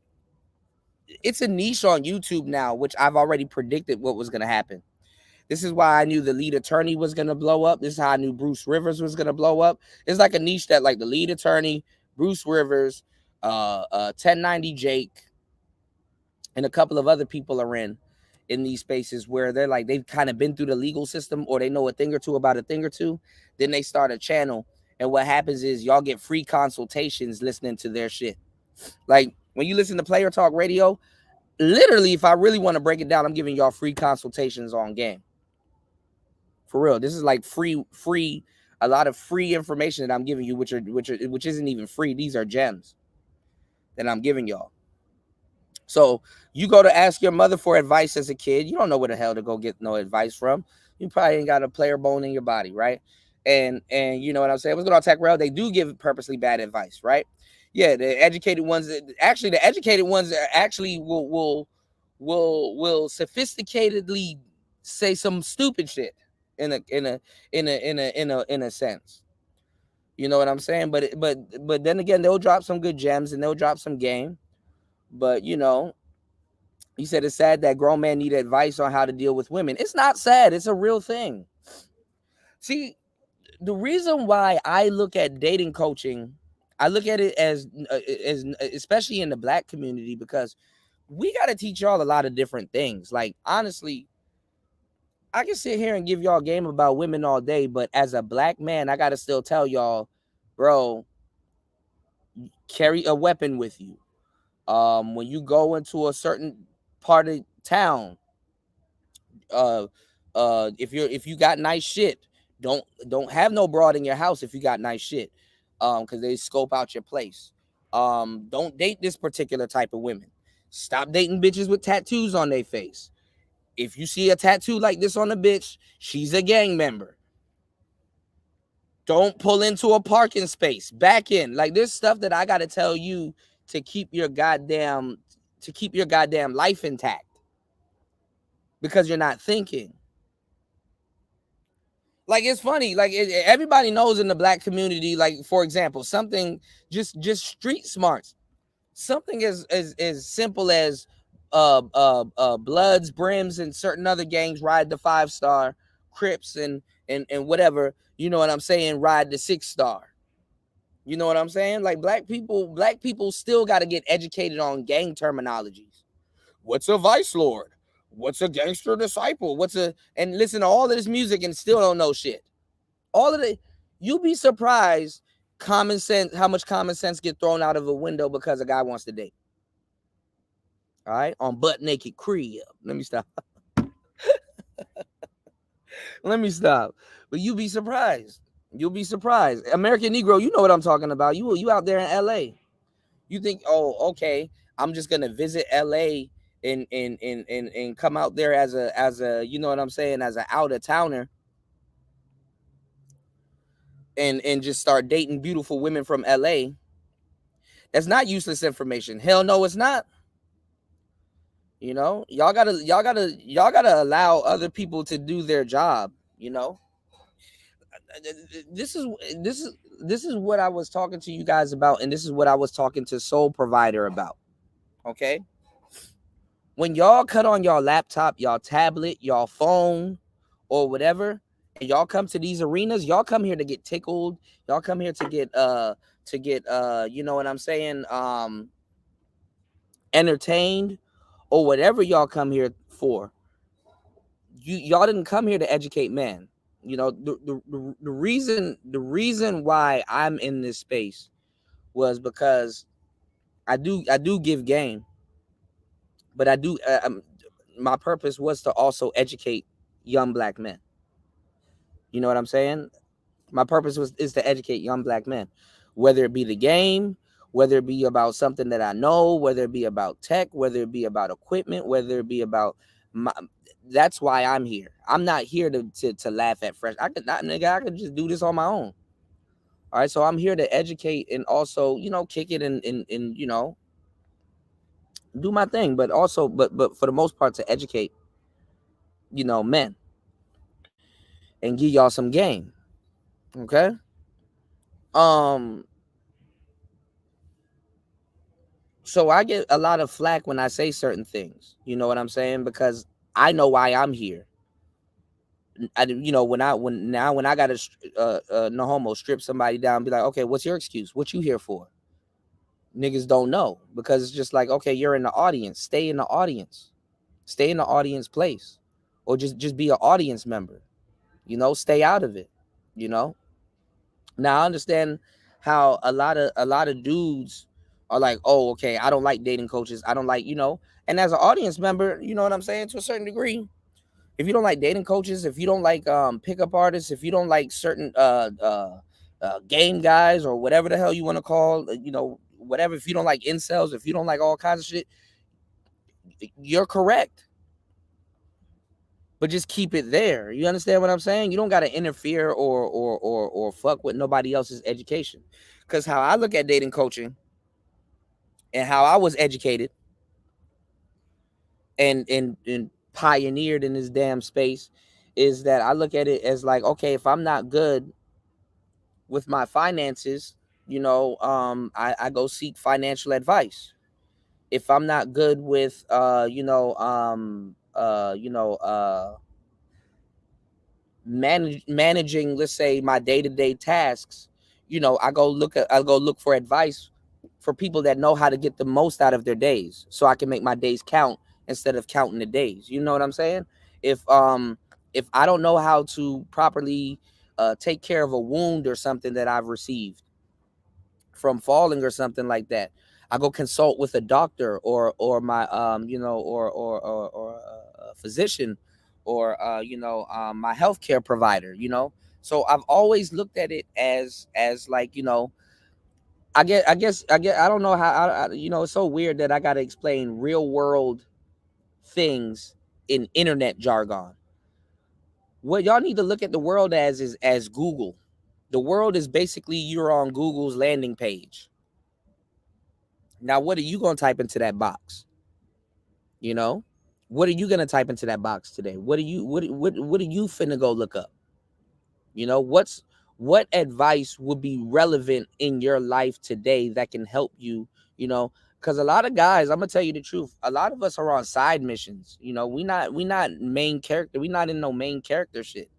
it's a niche on YouTube now, which I've already predicted what was going to happen. This is why I knew the lead attorney was going to blow up. This is how I knew Bruce Rivers was going to blow up. It's like a niche that like the lead attorney, Bruce Rivers, 1090 Jake, and a couple of other people are in these spaces where they're like, they've kind of been through the legal system or they know a thing or two about a thing or two. Then they start a channel And what happens is y'all get free consultations listening to their shit. Like when you listen to Player Talk Radio, literally, if I really want to break it down, I'm giving y'all free consultations on game. For real. This is like free, a lot of free information that I'm giving you, which isn't even free. These are gems that I'm giving y'all. So you go to ask your mother for advice as a kid. You don't know where the hell to go get no advice from. You probably ain't got a player bone in your body, right? And you know what I'm saying? What's going on, Tech Rail? They do give purposely bad advice, right? Yeah, the educated ones actually will sophisticatedly say some stupid shit in a sense. You know what I'm saying? But then again, they'll drop some good gems and they'll drop some game. But you know, you said it's sad that grown men need advice on how to deal with women. It's not sad. It's a real thing. See, the reason why I look at dating coaching, I look at it as especially in the Black community, because we got to teach y'all a lot of different things. Like, honestly, I can sit here and give y'all game about women all day, but as a Black man, I got to still tell y'all, bro, carry a weapon with you. When you go into a certain part of town, if you got nice shit, don't have no broad in your house if you got nice shit, because they scope out your place. Don't date this particular type of women. Stop dating bitches with tattoos on their face. If you see a tattoo like this on a bitch, she's a gang member. Don't pull into a parking space. Back in. Like, there's stuff that I gotta tell you to keep your goddamn life intact, because you're not thinking. Like, it's funny. Like, everybody knows in the Black community, like, for example, something just street smarts. Something as simple as Bloods, Brims, and certain other gangs ride the 5-star, Crips and whatever, you know what I'm saying, ride the 6-star. You know what I'm saying? Like, black people still got to get educated on gang terminologies. What's a vice lord? What's a gangster disciple? And listen to all of this music and still don't know shit. All of it. You'll be surprised how much common sense get thrown out of a window because a guy wants to date. All right? On butt naked crib. Let me stop. Let me stop. But you'll be surprised. You'll be surprised. American Negro, you know what I'm talking about. You out there in LA. You think, oh, okay, I'm just gonna visit LA and come out there as a you know what I'm saying, as an out of towner and just start dating beautiful women from LA. That's not useless information. Hell no, it's not. You know, y'all gotta allow other people to do their job, you know. This is what I was talking to you guys about, and this is what I was talking to Soul Provider about. Okay? When y'all cut on your laptop, y'all tablet, y'all phone, or whatever, and y'all come to these arenas, y'all come here to get tickled, y'all come here to get you know what I'm saying, entertained, or whatever y'all come here for. Y'all didn't come here to educate men. You know, the reason why I'm in this space was because I do give game, but I do my purpose was to also educate young Black men. You know what I'm saying? My purpose is to educate young Black men, whether it be the game, whether it be about something that I know, whether it be about tech, whether it be about equipment, whether it be about that's why I'm here. I'm not here to laugh at fresh. I could just do this on my own. All right, so I'm here to educate and also, you know, kick it and you know, do my thing, but also, but for the most part, to educate, you know, men and give y'all some game. Okay. So I get a lot of flack when I say certain things. You know what I'm saying? Because I know why I'm here. You know, when I gotta no homo strip somebody down and be like, okay, what's your excuse? What you here for? Niggas don't know, because it's just like, okay, you're in the audience. Stay in the audience. Stay in the audience place. Or just be an audience member. You know, stay out of it. You know? Now I understand how a lot of dudes are like, oh, okay, I don't like dating coaches. I don't like, and as an audience member, you know what I'm saying, to a certain degree. If you don't like dating coaches, if you don't like pickup artists, if you don't like certain game guys or whatever the hell you want to call, whatever, if you don't like incels, if you don't like all kinds of shit, you're correct. But just keep it there. You understand what I'm saying? You don't got to interfere or fuck with nobody else's education. Because how I look at dating coaching and how I was educated and pioneered in this damn space is that I look at it as like, okay, if I'm not good with my finances, I go seek financial advice. If I'm not good with managing, let's say, my day-to-day tasks, I go look for advice for people that know how to get the most out of their days, so I can make my days count instead of counting the days. You know what I'm saying? If I don't know how to properly take care of a wound or something that I've received from falling or something like that, I go consult with a doctor or my or a physician or my healthcare provider. So I've always looked at it as like, I guess I don't know how it's so weird that I got to explain real world things in internet jargon. What y'all need to look at the world as as Google. The world is basically you're on Google's landing page. Now, what are you going to type into that box? What are you going to type into that box today? What are you finna go look up? What advice would be relevant in your life today that can help you, because a lot of guys, I'm going to tell you the truth, a lot of us are on side missions. We not main character. We not in no main character shit.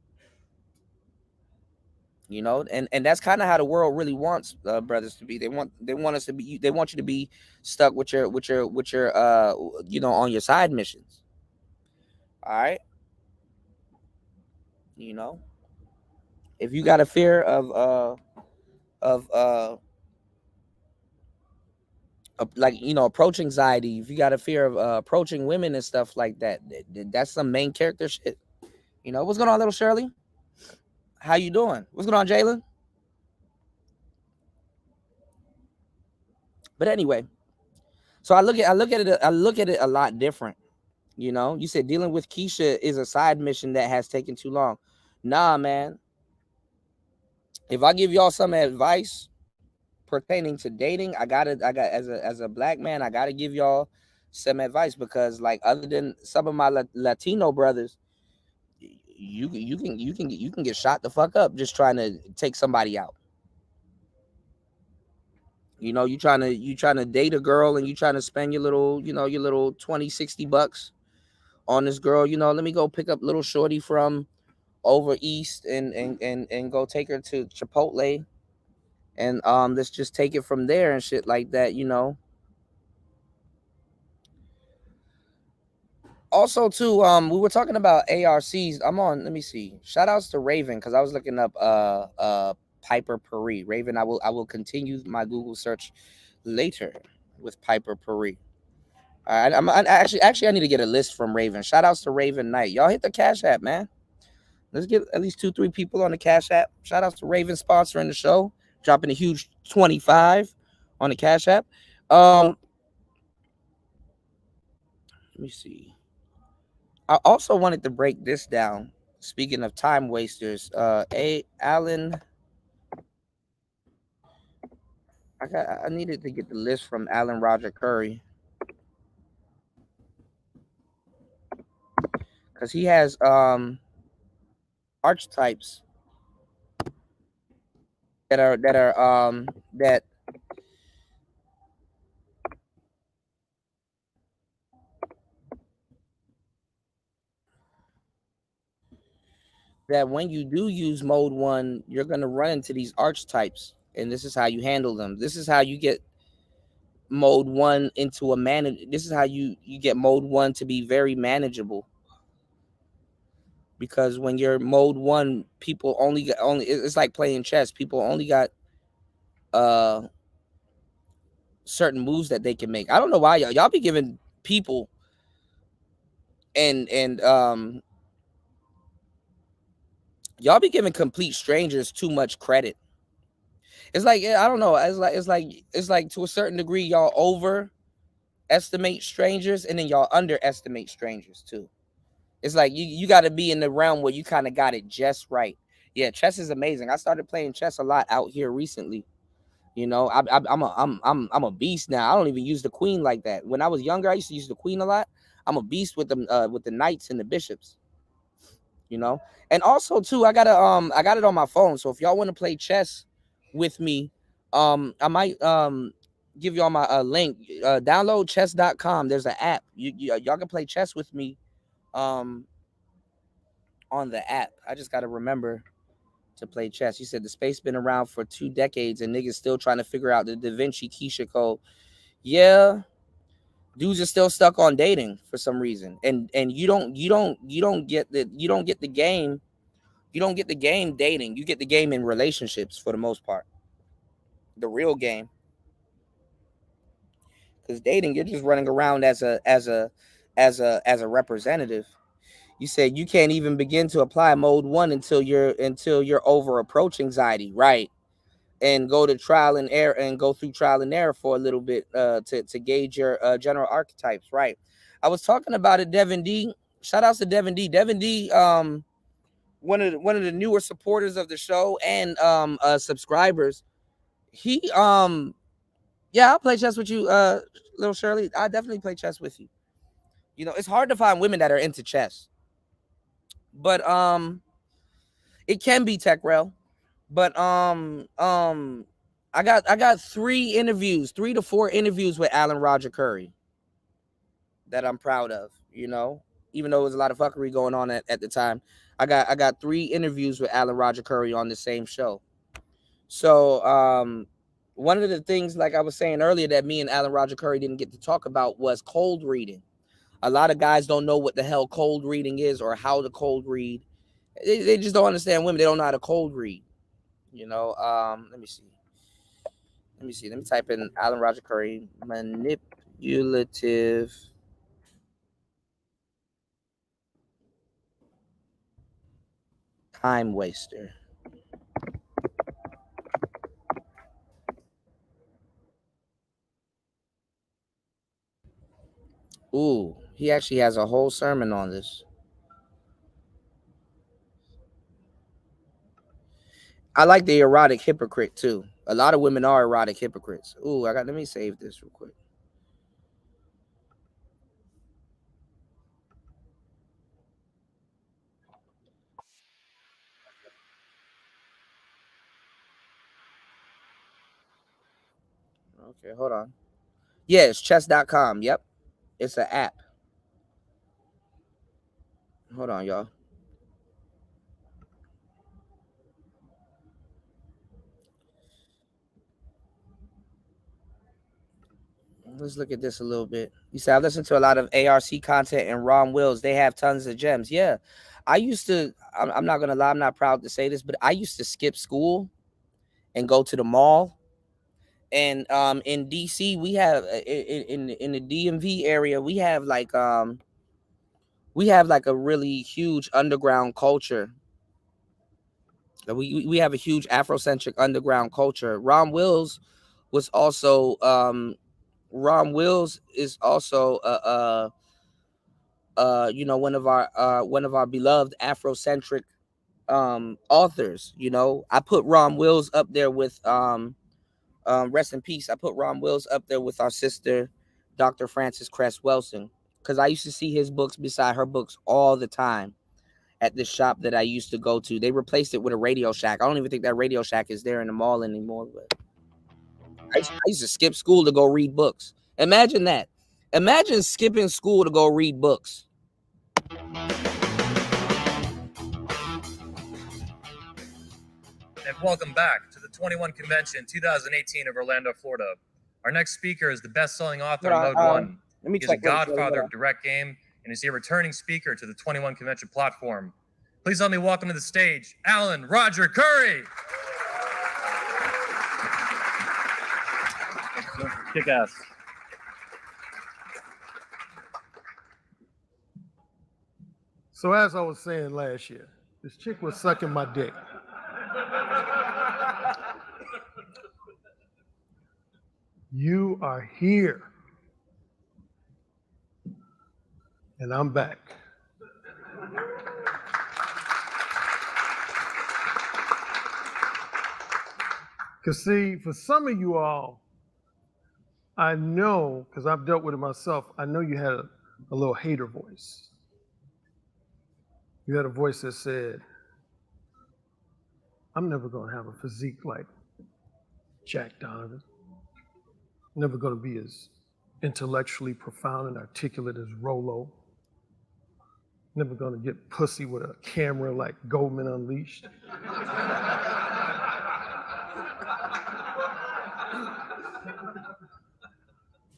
And that's kind of how the world really wants brothers to be. They want us to be. They want you to be stuck with your on your side missions. All right. If you got a fear of like approach anxiety, if you got a fear of approaching women and stuff like that, that's some main character shit. What's going on, little Shirley? How you doing? What's going on, Jalen? But anyway, so I look at it a lot different. You said dealing with Keisha is a side mission that has taken too long. Nah, man. If I give y'all some advice pertaining to dating, I got as a black man, I gotta give y'all some advice, because like, other than some of my Latino brothers, you can get shot the fuck up just trying to take somebody out. You trying to date a girl and you trying to spend your little 20-60 bucks on this girl. Let me go pick up little shorty from over east and go take her to Chipotle and let's just take it from there and shit like that. Also too, we were talking about ARCs. Let me see, shout outs to Raven, because I was looking up Piper Puri. Raven, I will continue my Google search later with Piper Puri. All right, I actually I need to get a list from Raven. Shout outs to Raven Knight. Y'all hit the Cash App, man. Let's get at least 2-3 people on the Cash App. Shout outs to Raven sponsoring the show, dropping a huge 25 on the Cash App. Let me see. I also wanted to break this down. Speaking of time wasters, Alan. I needed to get the list from Alan Roger Curry, because he has archetypes that when you do use mode 1, you're going to run into these archetypes, and this is how you handle them. This is how you get mode 1 into a this is how you get mode 1 to be very manageable. because when you're mode 1, people only it's like playing chess. People only got certain moves that they can make. I don't know why y'all be giving people and y'all be giving complete strangers too much credit. It's like, I don't know. It's like to a certain degree, y'all overestimate strangers and then y'all underestimate strangers too. It's like you got to be in the realm where you kind of got it just right. Yeah, chess is amazing. I started playing chess a lot out here recently. You know, I'm a beast now. I don't even use the queen like that. When I was younger, I used to use the queen a lot. I'm a beast with the knights and the bishops. You know, and also too, I got it on my phone. So if y'all want to play chess with me, I might give y'all my link. Download chess.com. There's an app. Y'all can play chess with me on the app. I just got to remember to play chess. You said the space been around for 2 decades and niggas still trying to figure out the Da Vinci Keisha code. Yeah, dudes are still stuck on dating for some reason, and you don't get the game. You don't get the game dating. You get the game in relationships for the most part. The real game. Because dating, you're just running around as a representative. You said you can't even begin to apply mode 1 until you're over approach anxiety, right? And go to trial and error and go through trial and error for a little bit to gauge your general archetypes, right? I was talking about it, Devin D. Shout outs to Devin D. Devin D, one of the newer supporters of the show and subscribers. He yeah, I'll play chess with you, little Shirley. I definitely play chess with you. You know, it's hard to find women that are into chess. But it can be tech rel. But I got 3 to 4 interviews with Alan Roger Curry that I'm proud of, you know, even though there was a lot of fuckery going on at the time. I got 3 interviews with Alan Roger Curry on the same show. So one of the things, like I was saying earlier, that me and Alan Roger Curry didn't get to talk about was cold reading. A lot of guys don't know what the hell cold reading is or how to cold read. They just don't understand women. They don't know how to cold read. You know, let me see. Let me type in Alan Roger Curry, manipulative time waster. Ooh, he actually has a whole sermon on this. I like the erotic hypocrite too. A lot of women are erotic hypocrites. Ooh, let me save this real quick. Okay, hold on. Yeah, it's chess.com. Yep. It's an app. Hold on, y'all. Let's look at this a little bit. You said I listen to a lot of ARC content and Ron Wills. They have tons of gems. Yeah. I used to, I'm not going to lie, I'm not proud to say this, but I used to skip school and go to the mall. And in DC, we have in the DMV area, we have like a really huge underground culture. We have a huge Afrocentric underground culture. Ron Wills is also you know, one of our beloved Afrocentric authors. You know, I put Ron Wills up there with rest in peace. I put Ron Wills up there with our sister, Dr. Frances Cress Wilson, because I used to see his books beside her books all the time at this shop that I used to go to. They replaced it with a Radio Shack. I don't even think that Radio Shack is there in the mall anymore. But I used to skip school to go read books. Imagine that. Imagine skipping school to go read books. And welcome back to the 21 Convention 2018 of Orlando, Florida. Our next speaker is the best-selling author of Mode 1. He's a godfather of direct game, and is a returning speaker to the 21 Convention platform. Please help me welcome to the stage, Alan Roger Curry. Kick ass. So as I was saying last year, this chick was sucking my dick. You are here. And I'm back. Because see, for some of you all, I know, because I've dealt with it myself, I know you had a little hater voice. You had a voice that said, I'm never going to have a physique like Jack Donovan. I'm never going to be as intellectually profound and articulate as Rolo. Never going to get pussy with a camera like Goldman Unleashed.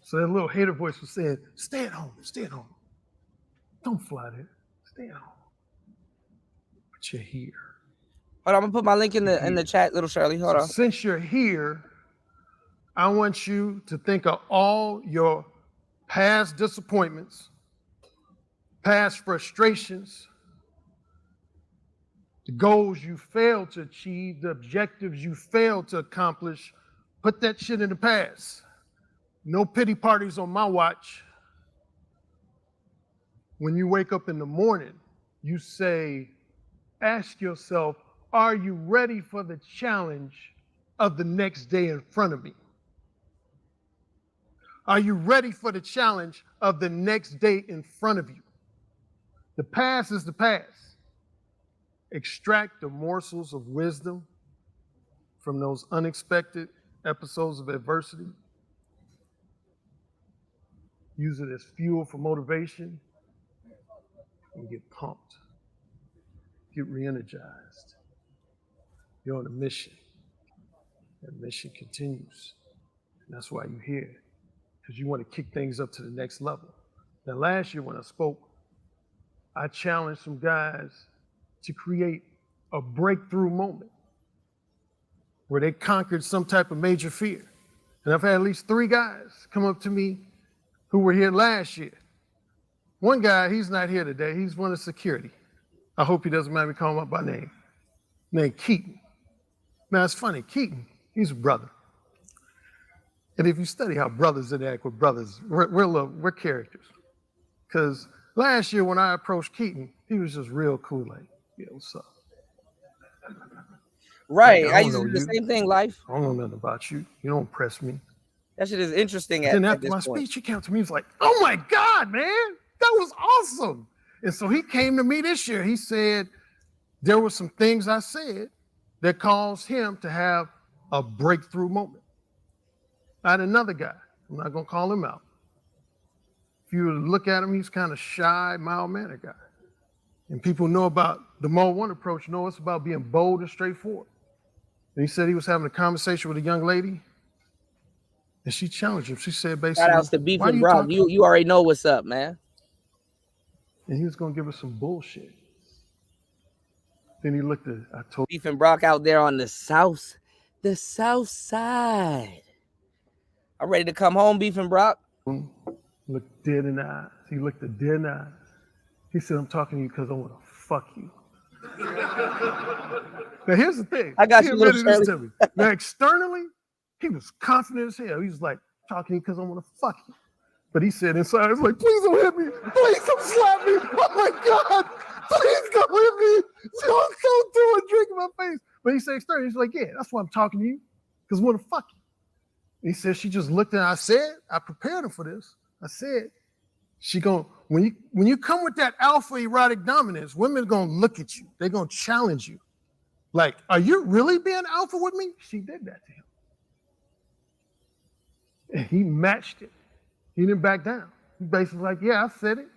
So that little hater voice was saying, stay at home, stay at home. Don't fly there, stay at home. But you're here. Hold on, I'm gonna put my link in the chat, little Shirley. Hold on. Since you're here, I want you to think of all your past disappointments, past frustrations, the goals you failed to achieve, the objectives you failed to accomplish. Put that shit in the past. No pity parties on my watch. When you wake up in the morning, you say, ask yourself, are you ready for the challenge of the next day in front of me? Are you ready for the challenge of the next day in front of you? The past is the past. Extract the morsels of wisdom from those unexpected episodes of adversity. Use it as fuel for motivation and get pumped. Get re-energized. You're on a mission. That mission continues. And that's why you're here, because you want to kick things up to the next level. Now, last year when I spoke, I challenged some guys to create a breakthrough moment where they conquered some type of major fear. And I've had at least 3 guys come up to me who were here last year. One guy, he's not here today. He's one of security. I hope he doesn't mind me calling him up by name. Named Keaton. Now, it's funny, Keaton, he's a brother. And if you study how brothers interact with brothers, we're characters. Because last year when I approached Keaton, he was just real cool, like, yeah, what's up? Right, Like, I used to do the same thing, Life. I don't know nothing about you. You don't impress me. That shit is interesting Then at after this my point. speech, he came to me, he was like, oh my God, man, that was awesome. And so he came to me this year. He said there were some things I said that caused him to have a breakthrough moment. I had another guy, I'm not gonna call him out. If you look at him, he's kind of shy, mild-mannered guy. And people know about the Mode 1 approach, know it's about being bold and straightforward. And he said he was having a conversation with a young lady, and she challenged him. She said basically, Shout outs to Beef "Why and you Brock. talking-" You already know what's up, man. And he was gonna give her some bullshit. Then he looked at, I told Beef and Brock out there on the south side. I'm ready to come home, Beef and Brock. him, looked dead in the eyes. He looked her dead in the eyes. He said, I'm talking to you because I want to fuck you. Now here's the thing. I got He you, little admitted this Shirley. to me. Now externally, he was confident as hell. He was like, talking to you because I want to fuck you. But he said inside, he's like, please don't hit me. Please don't slap me. Oh my God. Please don't hit me. Don't do a drink in my face. But he said externally, he's like, yeah, that's why I'm talking to you. Because I want to fuck you. And he said, she just looked at, I prepared her for this. I said, when you come with that alpha erotic dominance, women are gonna look at you. They're gonna challenge you. Like, are you really being alpha with me? She did that to him. And he matched it. He didn't back down. He basically like, yeah, I said it.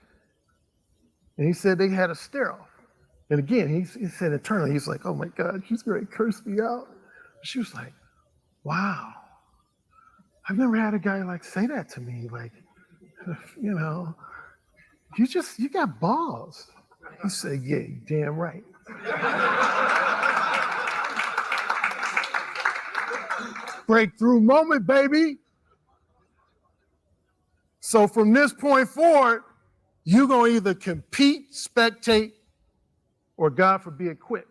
And he said they had a stare off. And again, he said internally, he's like, oh my God, she's gonna curse me out. She was like, wow. I've never had a guy like say that to me. Like, you got balls. He said, yeah, you're damn right. Breakthrough moment, baby. So from this point forward, you're going to either compete, spectate, or God forbid, quit.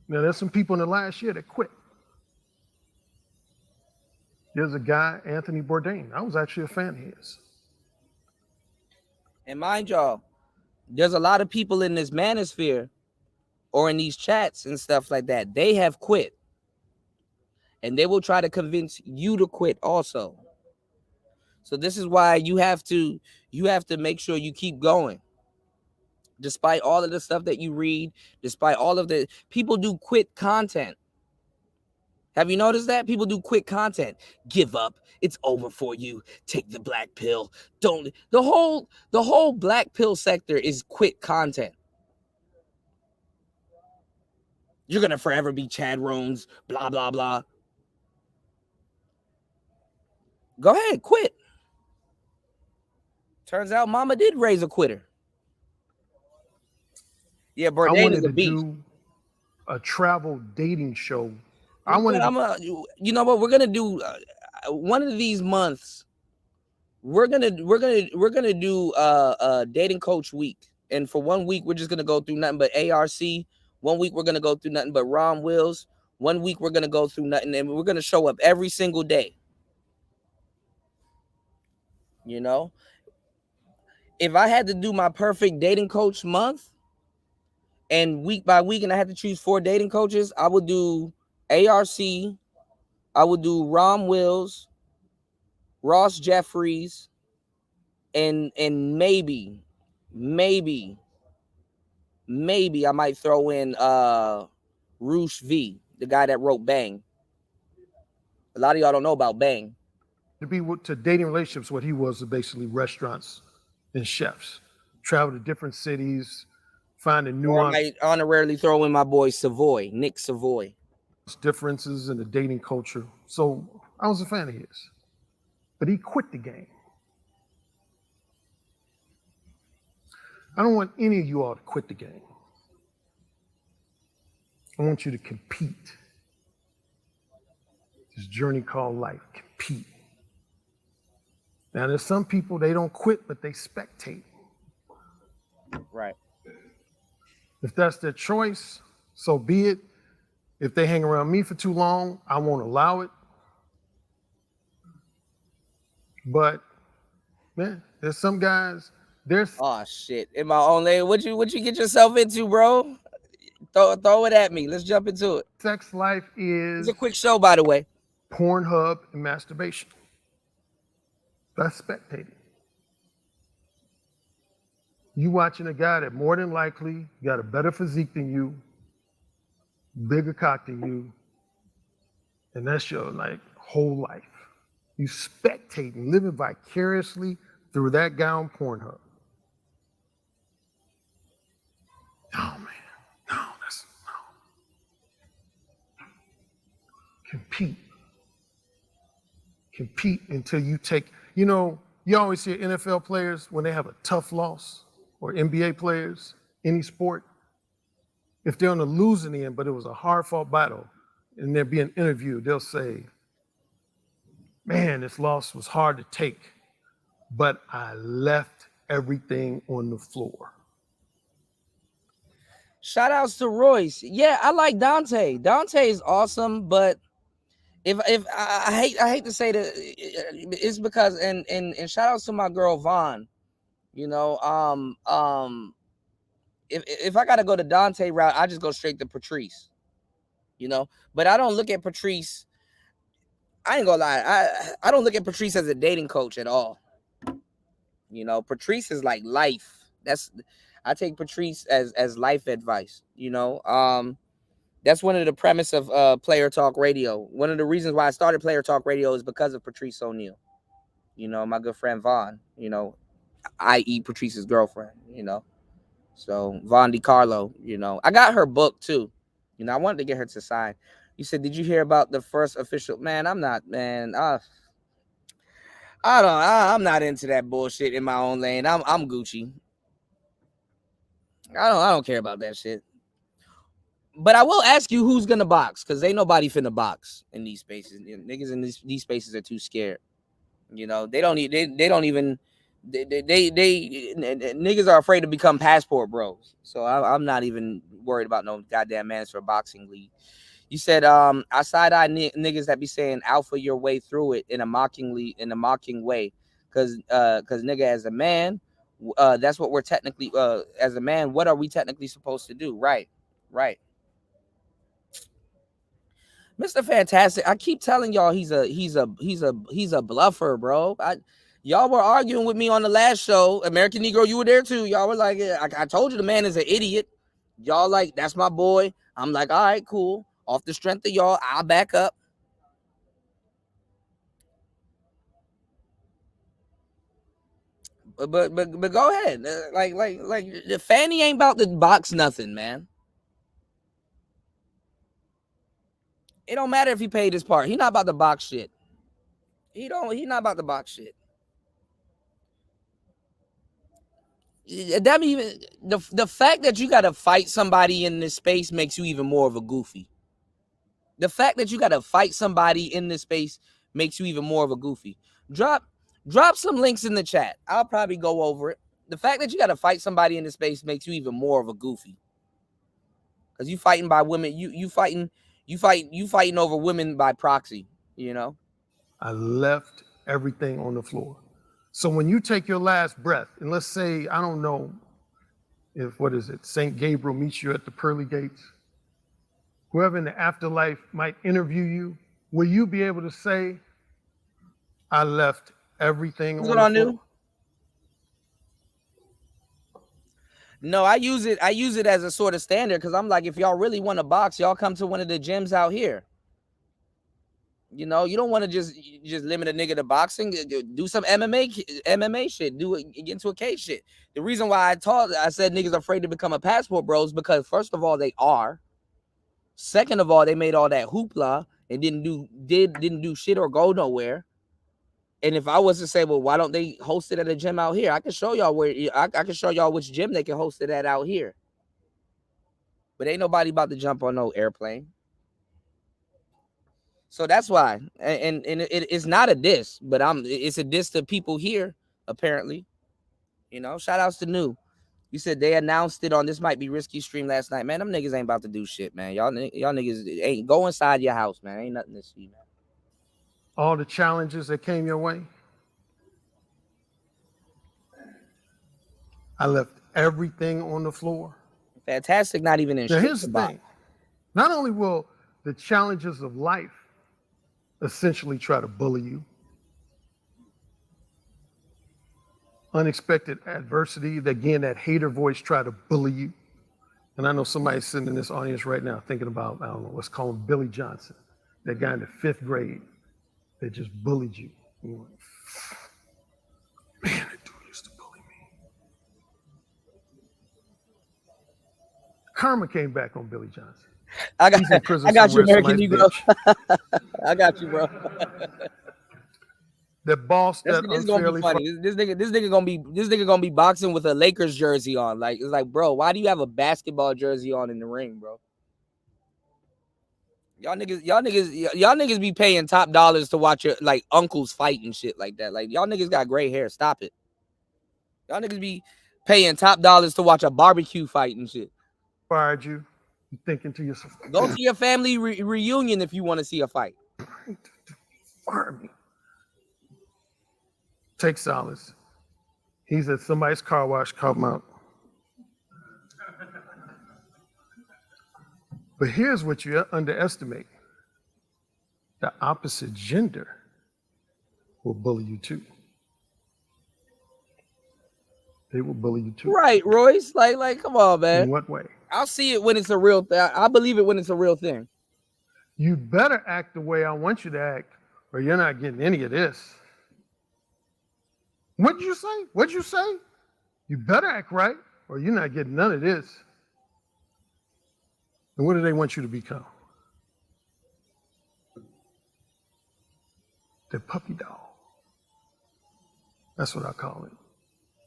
Now, there's some people in the last year that quit. There's a guy, Anthony Bourdain. I was actually a fan of his. And mind y'all, there's a lot of people in this manosphere or in these chats and stuff like that. They have quit. And they will try to convince you to quit also. So this is why you have to make sure you keep going. Despite all of the stuff that you read, despite all of the people do quit content. Have you noticed that? People do quit content. Give up. It's over for you. Take the black pill. Don't. The whole black pill sector is quit content. You're going to forever be Chad Rones, blah, blah, blah. Go ahead, quit. Turns out mama did raise a quitter. Yeah, Bourdain is a beast. Do a travel dating show. You know what? We're gonna do one of these months. We're gonna do a dating coach week, and for 1 week we're just gonna go through nothing but ARC. 1 week we're gonna go through nothing but Ron Wills. 1 week we're gonna go through nothing, and we're gonna show up every single day. You know, if I had to do my perfect dating coach month, and week by week, and I had to choose 4 dating coaches, I would do ARC, I would do Ron Wills, Ross Jeffries, and maybe I might throw in Roosh V, the guy that wrote Bang. A lot of y'all don't know about Bang. To dating relationships, what he was basically restaurants and chefs. Travel to different cities, find a nuance. Or I might honorarily throw in my boy Savoy, Nick Savoy. Differences in the dating culture. So I was a fan of his. But he quit the game. I don't want any of you all to quit the game. I want you to compete. This journey called life, compete. Now, there's some people, they don't quit, but they spectate. Right. If that's their choice, so be it. If they hang around me for too long, I won't allow it. But, man, there's some guys, oh, shit. In my own lane, what you get yourself into, bro? Throw it at me. Let's jump into it. Sex life is... It's a quick show, by the way. Pornhub and masturbation. That's spectating. You watching a guy that more than likely got a better physique than you, bigger cock than you, and that's your whole life. You spectating, living vicariously through that guy on Pornhub. Oh man, no. Compete until you take. You know, you always hear NFL players when they have a tough loss, or NBA players, any sport, if they're on the losing end, but it was a hard-fought battle, and they're being interviewed, they'll say, man, this loss was hard to take, but I left everything on the floor. Shout outs to Royce. Yeah, I like Dante. Dante is awesome, but if I hate to say that, it's because and shout outs to my girl Vaughn. You know, if I gotta go the Dante route, I just go straight to Patrice. You know, but I don't look at Patrice. I ain't gonna lie. I don't look at Patrice as a dating coach at all. You know, Patrice is like life. I take Patrice as life advice. You know, that's one of the premise of Player Talk Radio. One of the reasons why I started Player Talk Radio is because of Patrice O'Neal. You know, my good friend Vaughn. You know, i.e. Patrice's girlfriend. You know, so Vaughn DiCarlo. You know, I got her book too. You know, I wanted to get her to sign. You said, did you hear about the first official? Man, I'm not, man. I'm not into that bullshit in my own lane. I'm Gucci. I don't care about that shit. But I will ask you who's gonna box, because ain't nobody finna box in these spaces. Niggas in these spaces are too scared. You know, they don't even niggas are afraid to become passport bros. So I'm not even worried about no goddamn mandatory boxing league. You said I side eye niggas that be saying alpha your way through it in a mocking way, cause nigga, as a man, that's what we're technically as a man, what are we technically supposed to do? Right. Mr. Fantastic, I keep telling y'all he's a bluffer, bro. Y'all were arguing with me on the last show, American Negro. You were there too. Y'all were like, I told you the man is an idiot. Y'all like, that's my boy. I'm like, all right, cool. Off the strength of y'all, I'll back up. But go ahead. Like the Fanny ain't about to box nothing, man. It don't matter if he paid his part. He not about to box shit. He not about to box shit. That even the fact that you gotta fight somebody in this space makes you even more of a goofy. The fact that you gotta fight somebody in this space makes you even more of a goofy. Drop some links in the chat. I'll probably go over it. The fact that you gotta fight somebody in this space makes you even more of a goofy. Because you fighting by women, you fighting over women by proxy, you know. I left everything on the floor. So when you take your last breath, and let's say, I don't know if, St. Gabriel meets you at the pearly gates, whoever in the afterlife might interview you, will you be able to say, I left everything on the floor? No, I use it as a sort of standard, because I'm like, if y'all really want to box, y'all come to one of the gyms out here. You know, you don't want to just limit a nigga to boxing. Do some MMA shit. Get into a cage shit. The reason why I said niggas are afraid to become a passport bros, because first of all, they are. Second of all, they made all that hoopla and didn't do shit or go nowhere. And if I was to say, well, why don't they host it at a gym out here? I can show y'all I can show y'all which gym they can host it at out here. But ain't nobody about to jump on no airplane. So that's why, and it's not a diss, but it's a diss to people here, apparently. You know, shout outs to New. You said they announced it on This Might Be Risky stream last night. Man, them niggas ain't about to do shit, man. Y'all niggas ain't go inside your house, man. Ain't nothing to see, man. All the challenges that came your way, I left everything on the floor. Fantastic, not even in shit. Now here's the thing. Not only will the challenges of life essentially try to bully you, unexpected adversity, again, that hater voice try to bully you. And I know somebody's sitting in this audience right now thinking about, I don't know, let's call him Billy Johnson, that guy in the 5th grade that just bullied you. You're like, man, that dude used to bully me. Karma came back on Billy Johnson. I got you, American Negro. I got you, bro. The boss this gonna be funny. This nigga gonna be boxing with a Lakers jersey on. Like, it's like, bro, why do you have a basketball jersey on in the ring, bro? Y'all niggas be paying top dollars to watch your like uncles fight and shit like that. Like, y'all niggas got gray hair. Stop it. Y'all niggas be paying top dollars to watch a barbecue fight and shit. Fired you. You thinking to yourself, go to your family reunion if you want to see a fight. Fire me. Take solace. He's at somebody's car wash, called him out. But here's what you underestimate. The opposite gender will bully you too. They will bully you too. Right, Royce? Like, come on, man. In what way? I'll see it when it's a real thing. I believe it when it's a real thing. You better act the way I want you to act, or you're not getting any of this. What'd you say? What'd you say? You better act right, or you're not getting none of this. And what do they want you to become? They're puppy dog. That's what I call it.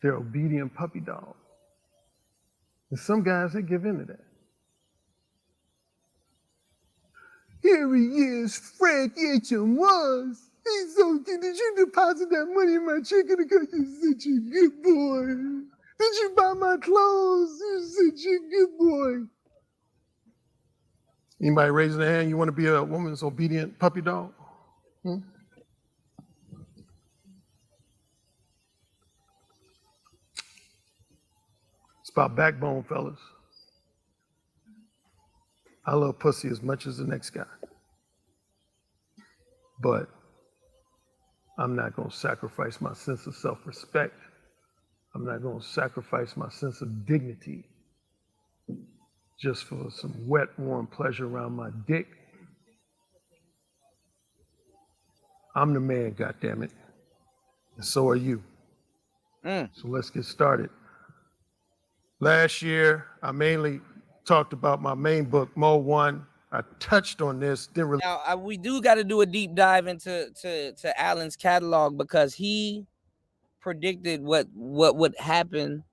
They're obedient puppy dog. And some guys, they give in to that. Here he is, Frank H.M. He's so good. Did you deposit that money in my checking account? You're such a good boy. Did you buy my clothes? You're such a good boy. Anybody raising their hand? You want to be a woman's obedient puppy dog? Hmm? It's about backbone, fellas. I love pussy as much as the next guy. But I'm not going to sacrifice my sense of self-respect. I'm not going to sacrifice my sense of dignity just for some wet, warm pleasure around my dick. I'm the man, goddammit. And so are you. So let's get started. Last year, I mainly talked about my main book, Mo 1. I touched on this. Didn't really. Now, we do got to do a deep dive into to Alan's catalog, because he predicted what would happen.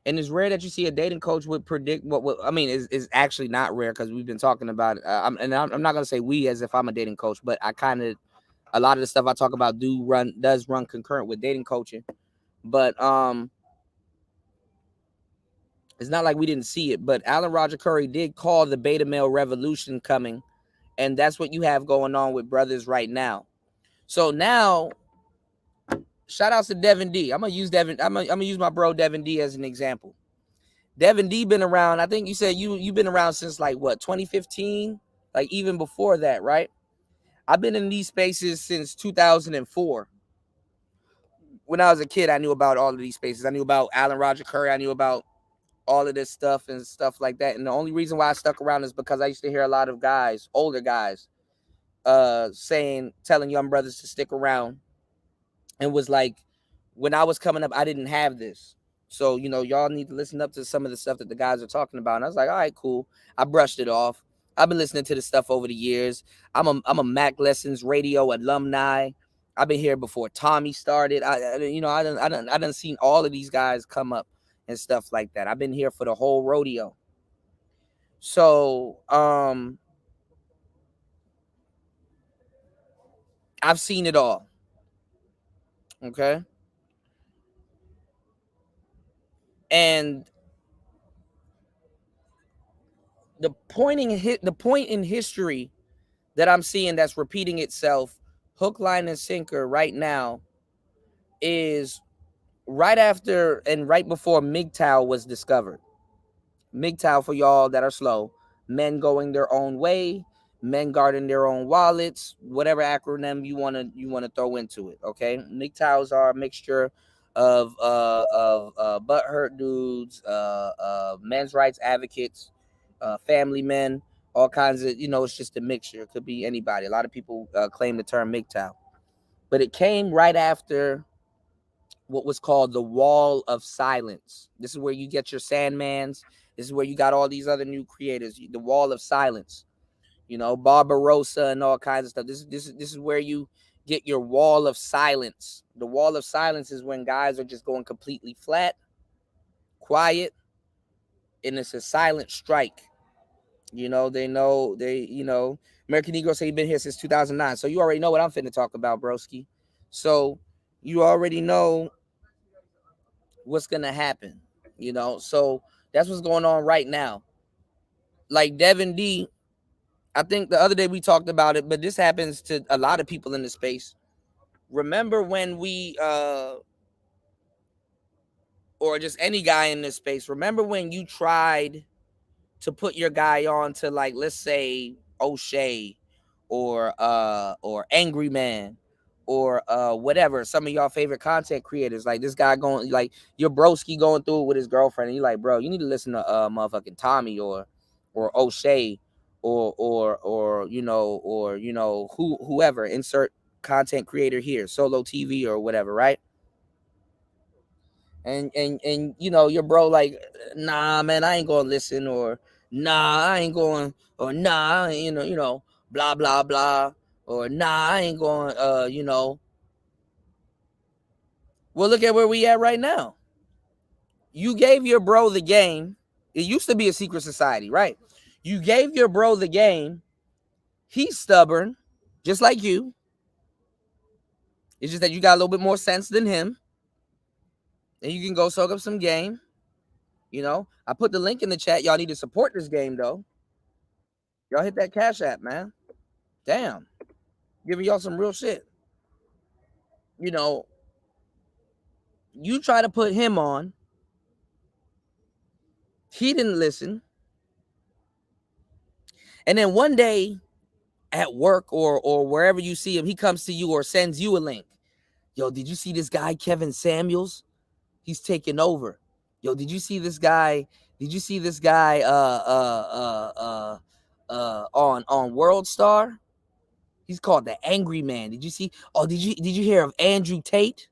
And it's rare that you see a dating coach would predict what I mean, is actually not rare, because we've been talking about it. I'm not going to say we as if I'm a dating coach, but a lot of the stuff I talk about does run concurrent with dating coaching. But it's not like we didn't see it. But Alan Roger Curry did call the beta male revolution coming, and that's what you have going on with brothers right now. So now, shout outs to Devin D. I'm gonna use my bro Devin D as an example. Devin D been around. I think you said you've been around since like what, 2015, like even before that, right? I've been in these spaces since 2004. When I was a kid, I knew about all of these spaces. I knew about Alan Roger Curry. I knew about all of this stuff and stuff like that. And the only reason why I stuck around is because I used to hear a lot of guys, older guys, telling young brothers to stick around. And was like, when I was coming up, I didn't have this. So, y'all need to listen up to some of the stuff that the guys are talking about. And I was like, all right, cool. I brushed it off. I've been listening to this stuff over the years. I'm a Mac Lessons Radio alumni. I've been here before Tommy started. I done seen all of these guys come up and stuff like that. I've been here for the whole rodeo. So, I've seen it all. Okay. And the point in history that I'm seeing that's repeating itself, hook, line, and sinker right now, is right after and right before MGTOW was discovered. MGTOW, for y'all that are slow, men going their own way, men guarding their own wallets, whatever acronym you want to throw into it. Okay, MGTOWs are a mixture of butthurt dudes, men's rights advocates, family men, all kinds of, it's just a mixture. It could be anybody. A lot of people claim the term MGTOW, but it came right after what was called the Wall of Silence. This is where you get your Sandmans. This is where you got all these other new creators. The Wall of Silence, Barbarossa and all kinds of stuff. This is where you get your Wall of Silence. The Wall of Silence is when guys are just going completely flat, quiet, and it's a silent strike. American Negro say he's been here since 2009. So you already know what I'm finna talk about, broski. So you already know what's gonna happen, So that's what's going on right now. Like Devin D, I think the other day we talked about it, but this happens to a lot of people in the space. Remember when we or just any guy in this space, remember when you tried to put your guy on to, like, let's say O'Shea or Angry Man or whatever, some of y'all favorite content creators, like this guy going, like your broski going through it with his girlfriend, and you're like, bro, you need to listen to motherfucking Tommy or O'Shea or whoever, insert content creator here, Solo TV or whatever, right? And your bro like, nah, man, I ain't gonna listen, or nah, I ain't going, or nah, blah blah blah, or nah, I ain't going, Well, look at where we at right now. You gave your bro the game. It used to be a secret society, right? You gave your bro the game, He's stubborn, just like you. It's just that you got a little bit more sense than him. And you can go soak up some game. You know, I put the link in the chat. Y'all need to support this game, though. Y'all hit that Cash App, man. Damn. Giving y'all some real shit. You know, you try to put him on. He didn't listen. And then one day at work or wherever you see him, he comes to you or sends you a link. Yo, did you see this guy, Kevin Samuels? He's taking over. Yo, did you see this guy? Did you see this guy on World Star? He's called the Angry Man. Did you see? Oh, did you hear of Andrew Tate?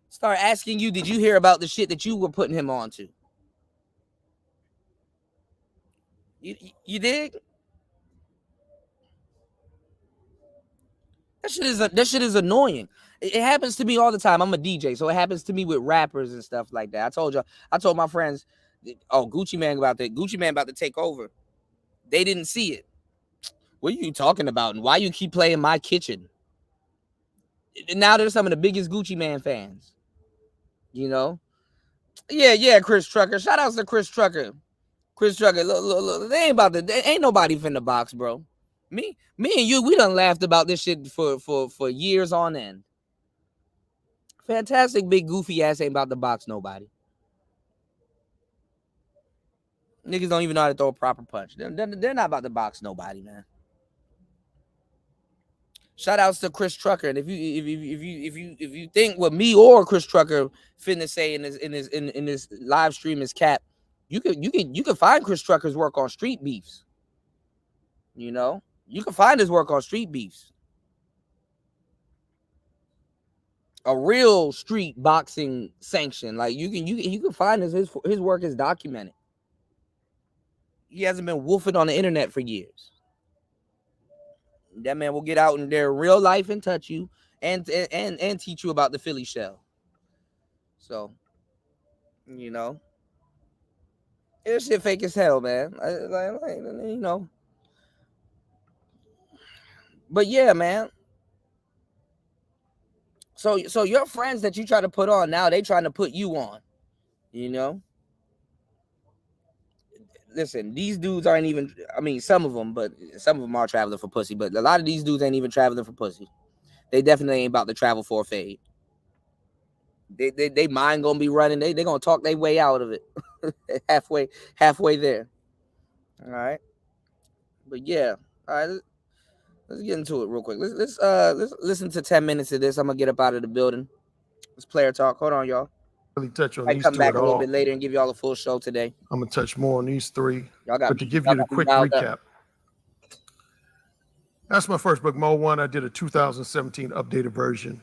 Start asking you, did you hear about the shit that you were putting him on to? You dig? That shit is annoying. It happens to me all the time. I'm a DJ, so it happens to me with rappers and stuff like that. I told my friends, oh, Gucci Man about to take over. They didn't see it. What are you talking about? And why you keep playing My Kitchen? Now they're some of the biggest Gucci Man fans. You know? Yeah, Chris Trucker. Shout outs to Chris Trucker. Chris Trucker, look, they ain't nobody finna box, bro. Me and you, we done laughed about this shit for years on end. Fantastic big goofy ass ain't about to box nobody. Niggas don't even know how to throw a proper punch. They're not about to box nobody, man. Shout outs to Chris Trucker. And if you think what me or Chris Trucker finna say in this live stream is cap, you can find Chris Trucker's work on Street Beefs. You know, you can find his work on Street Beefs. A real street boxing sanction. Like you can find his work is documented. He hasn't been wolfing on the internet for years. That man will get out in their real life and touch you and teach you about the Philly shell. So, you know, this shit fake as hell, man. You know. But yeah, man. So your friends that you try to put on now, they trying to put you on. You know. Listen, these dudes aren't even, I mean, some of them are traveling for pussy, but a lot of these dudes ain't even traveling for pussy. They definitely ain't about to travel for a fade. They mind gonna be running. They gonna talk their way out of it. halfway there. All right. But yeah, all right. Let's get into it real quick. Let's listen to 10 minutes of this. I'm gonna get up out of the building. Let's player talk. Hold on, y'all. Really touch on I these come two back at a little all. bit later and give y'all a full show today. I'm gonna touch more on these three. Y'all got but to give you the quick recap. That's my first book, Mo 1. I did a 2017 updated version.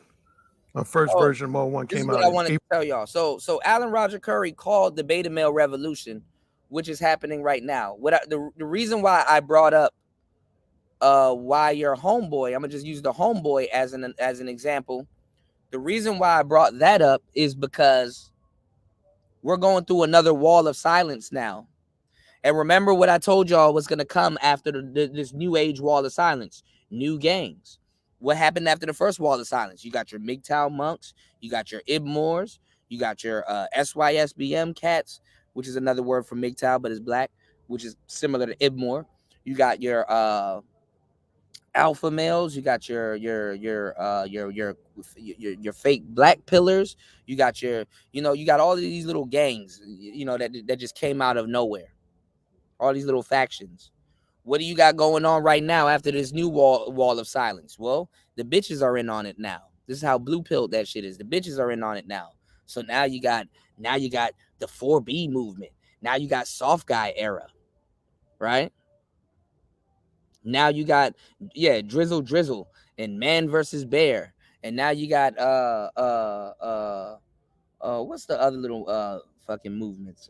My first version of Mo 1 came out. I wanted to tell y'all. So Alan Roger Curry called the beta male revolution, which is happening right now. The reason why I brought up why your homeboy, I'm gonna just use the homeboy as an example. The reason why I brought that up is because we're going through another wall of silence now. And remember what I told y'all was going to come after this new age wall of silence. New gangs. What happened after the first wall of silence? You got your MGTOW monks. You got your Ibmores. You got your SYSBM cats, which is another word for MGTOW, but it's black, which is similar to Ibmore. You got your alpha males. You got your fake black pillars. You got you got all of these little gangs, that just came out of nowhere. All these little factions. What do you got going on right now after this new wall of silence? Well, the bitches are in on it now. This is how blue pilled that shit is. The bitches are in on it now. So now you got the 4B movement. Now you got soft guy era, right? Now you got drizzle and man versus bear, and now you got what's the other little fucking movements?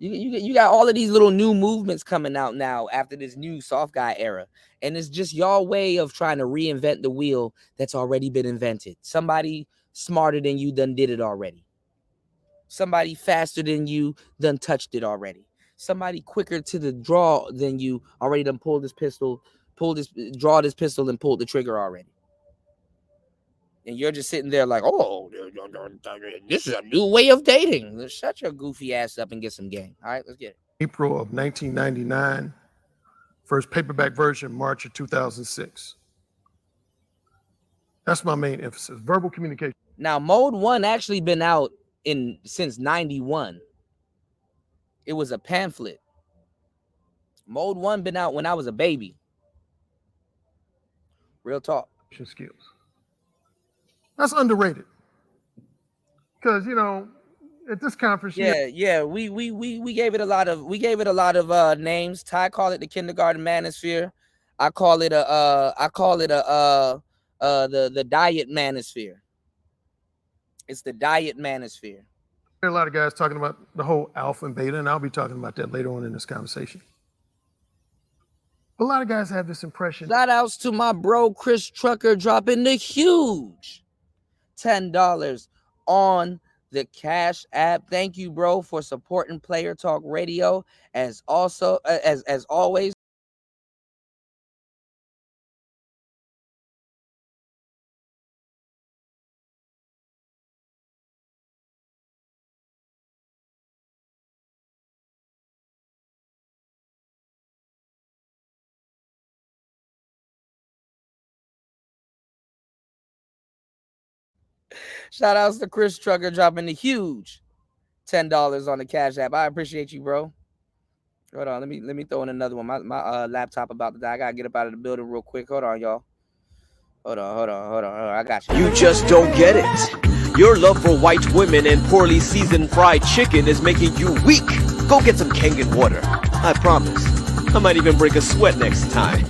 You got all of these little new movements coming out now after this new soft guy era, and it's just y'all way of trying to reinvent the wheel that's already been invented. Somebody smarter than you done did it already. Somebody faster than you done touched it already. somebody quicker to the draw than you already done draw this pistol and pulled the trigger already. And you're just sitting there like, oh, this is a new way of dating. Shut your goofy ass up and get some game. All right, let's get it. April of 1999. First paperback version, March of 2006. That's my main emphasis, verbal communication. Now, Mode 1 actually been out since 91. It was a pamphlet. Mode 1 been out when I was a baby. Real talk. Skills. That's underrated. Because, you know, at this conference, we gave it a lot of names. Ty called it the kindergarten manosphere. I call it the diet manosphere. It's the diet manosphere. There are a lot of guys talking about the whole alpha and beta, and I'll be talking about that later on in this conversation. A lot of guys have this impression. Shout outs to my bro Chris Trucker dropping the huge $10 on the Cash App. Thank you, bro, for supporting Player Talk Radio. As always. Shout outs to Chris Trucker dropping the huge $10 on the Cash App. I appreciate you, bro. Hold on, let me throw in another one. My laptop about to die. I gotta get up out of the building real quick. Hold on, y'all. Hold on. I got you. You just don't get it. Your love for white women and poorly seasoned fried chicken is making you weak. Go get some Kangen water. I promise. I might even break a sweat next time.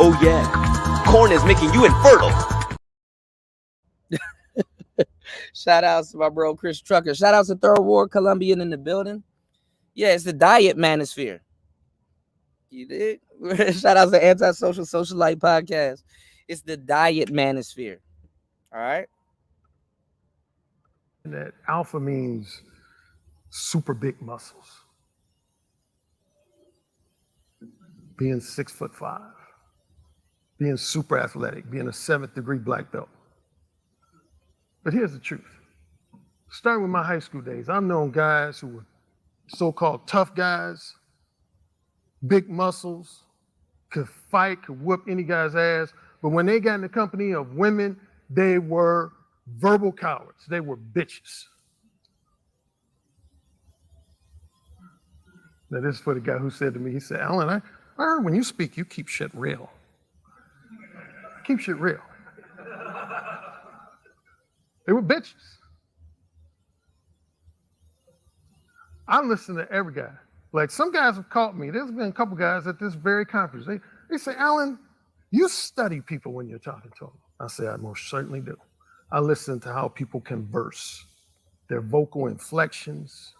Oh yeah, corn is making you infertile. Shout outs to my bro Chris Trucker. Shout outs to Third Ward Colombian in the building. Yeah, it's the diet manosphere. You did? Shout outs to Antisocial Socialite Podcast. It's the diet manosphere. All right. That alpha means super big muscles. Being 6'5", being super athletic, being a 7th degree black belt. But here's the truth. Starting with my high school days, I've known guys who were so-called tough guys, big muscles, could fight, could whoop any guy's ass. But when they got in the company of women, they were verbal cowards. They were bitches. Now this is for the guy who said to me, he said, Alan, I heard when you speak, you keep shit real. Keep shit real. They were bitches. I listen to every guy. Like some guys have caught me. There's been a couple guys at this very conference. They say, Alan, you study people when you're talking to them. I say, I most certainly do. I listen to how people converse, their vocal inflections.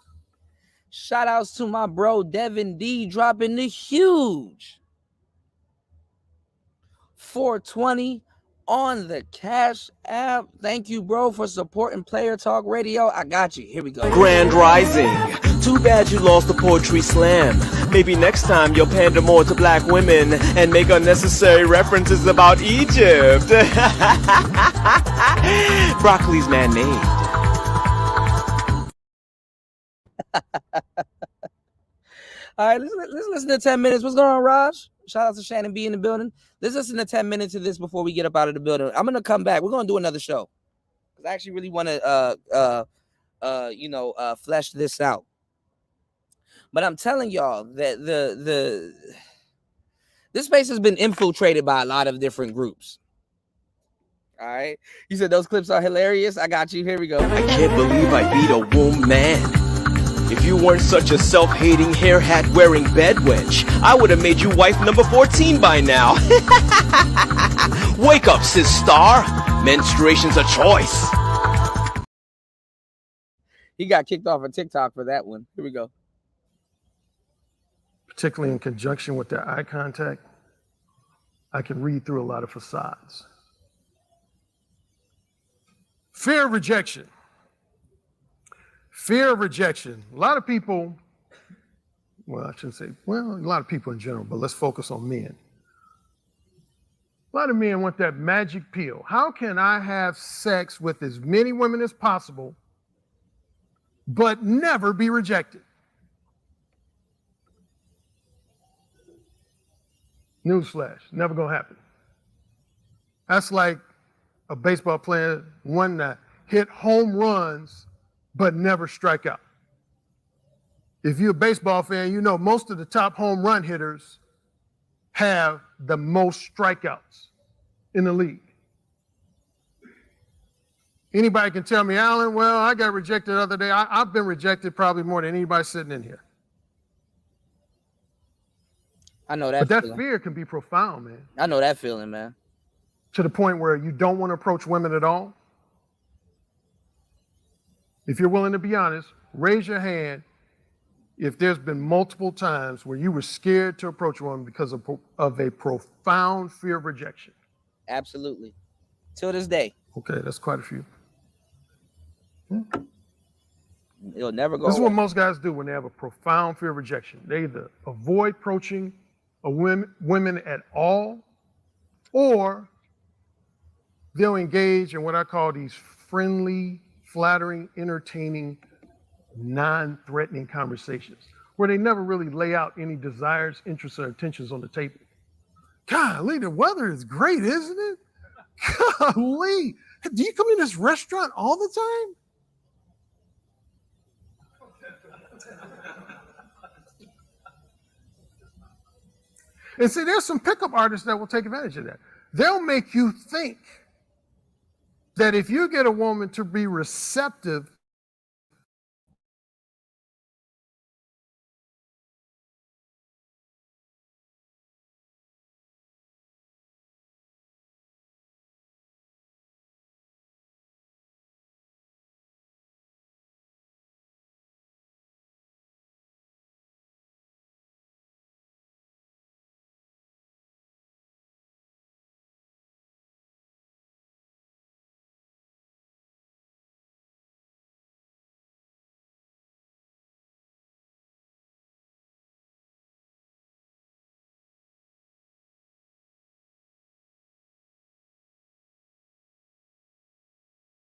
Shout outs to my bro Devin D dropping the huge 420 on the Cash App. Thank you, bro, for supporting Player Talk Radio. I got you. Here we go. Grand Rising. Too bad you lost the poetry slam. Maybe next time you'll pander more to black women and make unnecessary references about Egypt. Broccoli's man-made. All right, let's listen to 10 minutes. What's going on, Raj? Shout out to Shannon B in the building. Let's listen to 10 minutes of this before we get up out of the building. I'm gonna come back. We're gonna do another show because I actually really want to flesh this out. But I'm telling y'all that this space has been infiltrated by a lot of different groups. All right, you said those clips are hilarious. I got you. Here we go. I can't believe I beat a woman. If you weren't such a self-hating, hair hat-wearing bedwench, I would have made you wife number 14 by now. Wake up, sis star. Menstruation's a choice. He got kicked off of TikTok for that one. Here we go. Particularly in conjunction with their eye contact, I can read through a lot of facades. Fear of rejection. Fear of rejection. A lot of people well, I shouldn't say, well, a lot of people in general, but let's focus on men. A lot of men want that magic pill. How can I have sex with as many women as possible, but never be rejected? Newsflash, never gonna happen. That's like a baseball player wanting to hit home runs, but never strike out. If you're a baseball fan, you know most of the top home run hitters have the most strikeouts in the league. Anybody can tell me, Alan, well, I got rejected the other day. I've been rejected probably more than anybody sitting in here. I know that. But that feeling. fear can be profound, man. I know that feeling, man. To the point where you don't want to approach women at all. If you're willing to be honest, raise your hand if there's been multiple times where you were scared to approach a woman because of a profound fear of rejection. Absolutely. Till this day. Okay, that's quite a few. It'll never go This is away. what most guys do when they have a profound fear of rejection. They either avoid approaching women at all, or they'll engage in what I call these friendly, flattering, entertaining, non-threatening conversations, where they never really lay out any desires, interests, or intentions on the table. Golly, the weather is great, isn't it? Golly, do you come in this restaurant all the time? And see, there's some pickup artists that will take advantage of that. They'll make you think that if you get a woman to be receptive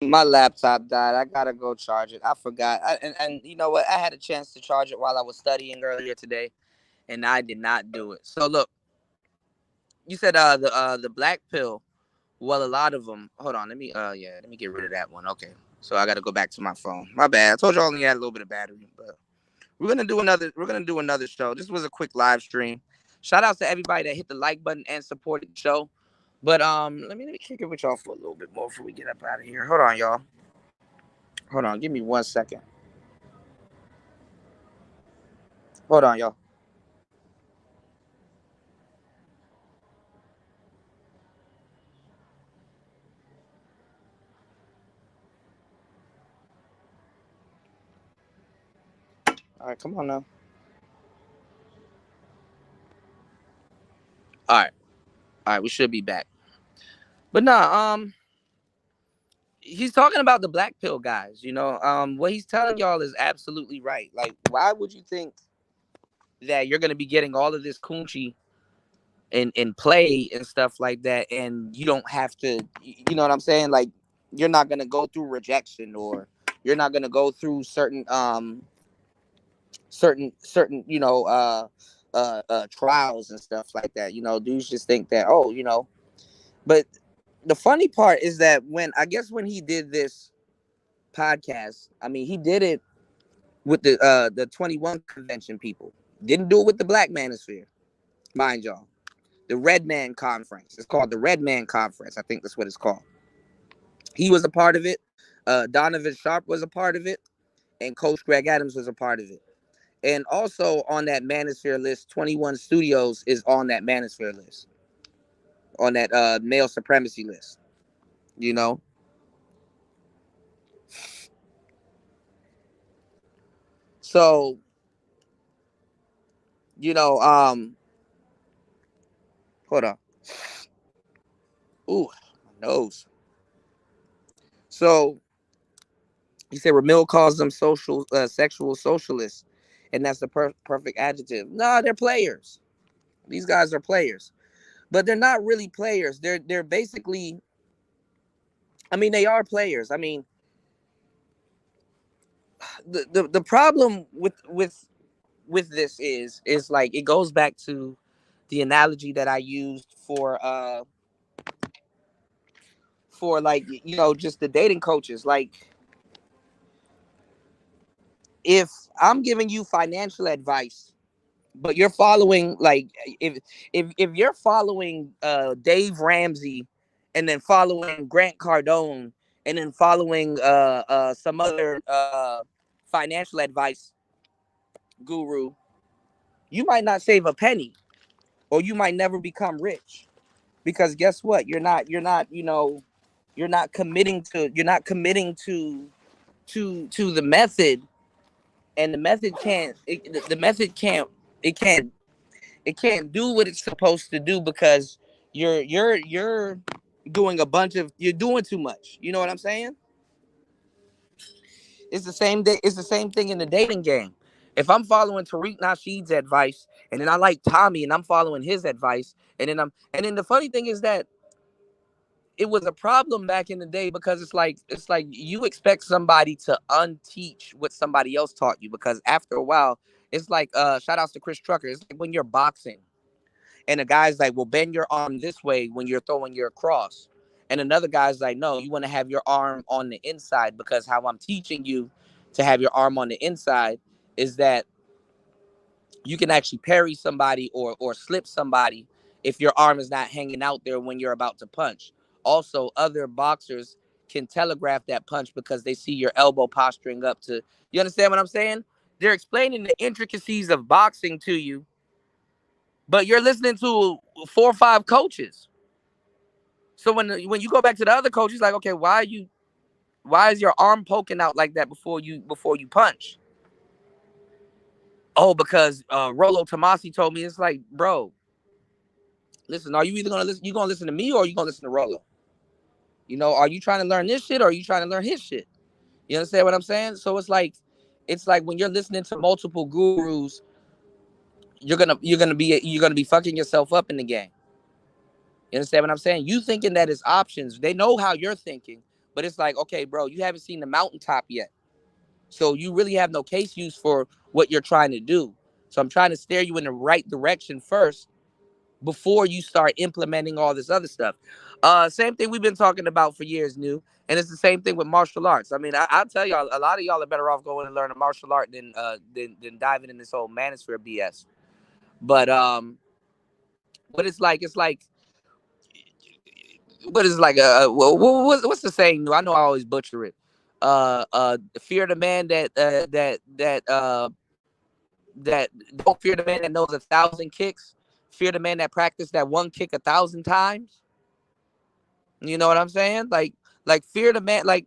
My laptop died. I gotta go charge it. I forgot. And you know what? I had a chance to charge it while I was studying earlier today, and I did not do it. So look, you said the black pill. Well, a lot of them. Hold on. Let me get rid of that one. Okay. So I gotta go back to my phone. My bad. I told you I only had a little bit of battery, but we're gonna do another show. This was a quick live stream. Shout out to everybody that hit the like button and supported the show. But let me kick it with y'all for a little bit more before we get up out of here. Hold on, y'all. Hold on, give me 1 second. Hold on, y'all. All right, come on now. All right, we should be back. But nah, he's talking about the black pill guys, you know. What he's telling y'all is absolutely right. Like, why would you think that you're gonna be getting all of this coochie and play and stuff like that, and you don't have to, you know what I'm saying? Like, you're not gonna go through rejection, or you're not gonna go through certain you know trials and stuff like that. You know, dudes just think that, oh, you know. But the funny part is that when he did this podcast, I mean, he did it with the 21 convention people. Didn't do it with the Black Manosphere, mind y'all. The Red Man Conference. It's called the Red Man Conference. I think that's what it's called. He was a part of it. Donovan Sharp was a part of it, and Coach Greg Adams was a part of it. And also on that Manosphere list, 21 Studios is on that Manosphere list, on that male supremacy list. You know. So, you know, hold on. Ooh, my nose. So he said Ramil calls them sexual socialists. and that's the perfect adjective. No, they're players. These guys are players, but they're not really players. They're basically, I mean, they are players. I mean, the problem with this is like, it goes back to the analogy that I used for like, you know, just the dating coaches. Like, if I'm giving you financial advice, but you're following, like, if you're following Dave Ramsey, and then following Grant Cardone, and then following some other financial advice guru, you might not save a penny, or you might never become rich, because guess what? You're not you know, you're not committing to the method, and the method can't it can't do what it's supposed to do, because you're doing you're doing too much. You know what I'm saying? It's the same thing in the dating game. If I'm following Tariq Nasheed's advice, and then I like Tommy and I'm following his advice, and then the funny thing is that it was a problem back in the day, because it's like you expect somebody to unteach what somebody else taught you, because after a while, it's like shout outs to Chris Trucker. It's like when you're boxing, and a guy's like, well, bend your arm this way when you're throwing your cross. And another guy's like, no, you want to have your arm on the inside, because how I'm teaching you to have your arm on the inside is that you can actually parry somebody or slip somebody if your arm is not hanging out there when you're about to punch. Also, other boxers can telegraph that punch because they see your elbow posturing up to, you understand what I'm saying? They're explaining the intricacies of boxing to you, but you're listening to 4 or 5 coaches. So when you go back to the other coach, he's like, okay, why is your arm poking out like that before you punch? Oh, because Rollo Tomasi told me. It's like, bro, listen, are you either gonna listen to me, or are you gonna listen to Rollo? You know, are you trying to learn this shit, or are you trying to learn his shit? You understand what I'm saying? So it's like when you're listening to multiple gurus, you're gonna be fucking yourself up in the game. You understand what I'm saying? You thinking that it's options. They know how you're thinking, but it's like, okay, bro, you haven't seen the mountaintop yet. So you really have no case use for what you're trying to do. So I'm trying to steer you in the right direction first before you start implementing all this other stuff. Same thing we've been talking about for years, New. And it's the same thing with martial arts. I mean, I'll tell y'all, a lot of y'all are better off going and learning martial art than diving in this whole manosphere BS. But what it's like, what is like what's the saying? I know I always butcher it. Fear the man that don't fear the man that knows 1,000 kicks. Fear the man that practiced that one kick 1,000 times. You know what I'm saying? Like fear the man, like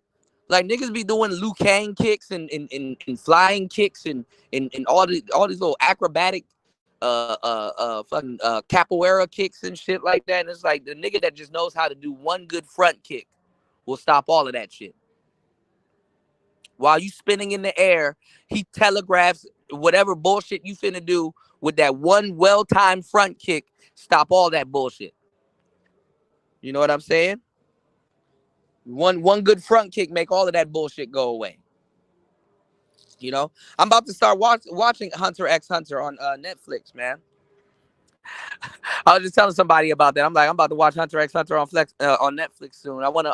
niggas be doing Liu Kang kicks and flying kicks and all these little acrobatic fucking capoeira kicks and shit like that. And it's like the nigga that just knows how to do one good front kick will stop all of that shit. While you spinning in the air, he telegraphs whatever bullshit you finna do with that one well-timed front kick. Stop all that bullshit. You know what I'm saying? One good front kick make all of that bullshit go away. You know, I'm about to start watching Hunter x Hunter on Netflix, man. I was just telling somebody about that. I'm about to watch Hunter x Hunter on Netflix soon. I want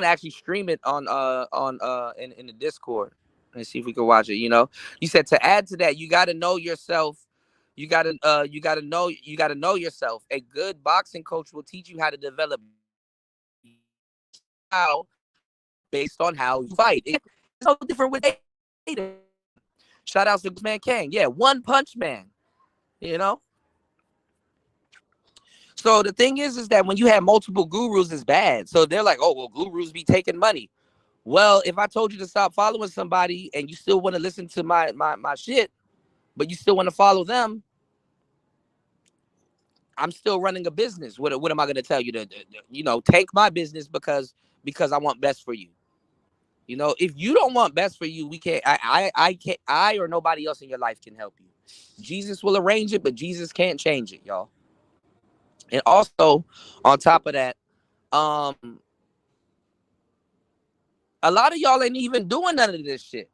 to actually stream it in the Discord and see if we can watch it. You know, you said to add to that, you got to know yourself. You got to know yourself. A good boxing coach will teach you how to develop style based on how you fight. It's so different with dating. Shout outs to Man Kang. Yeah, One Punch Man. You know? So the thing is that when you have multiple gurus, it's bad. So they're like, oh, well, gurus be taking money. Well, if I told you to stop following somebody and you still want to listen to my shit, but you still want to follow them, I'm still running a business. What am I going to tell you? To tank my business because I want best for you. You know, if you don't want best for you, we can't. I can't. I or nobody else in your life can help you. Jesus will arrange it, but Jesus can't change it, y'all. And also, on top of that, a lot of y'all ain't even doing none of this shit.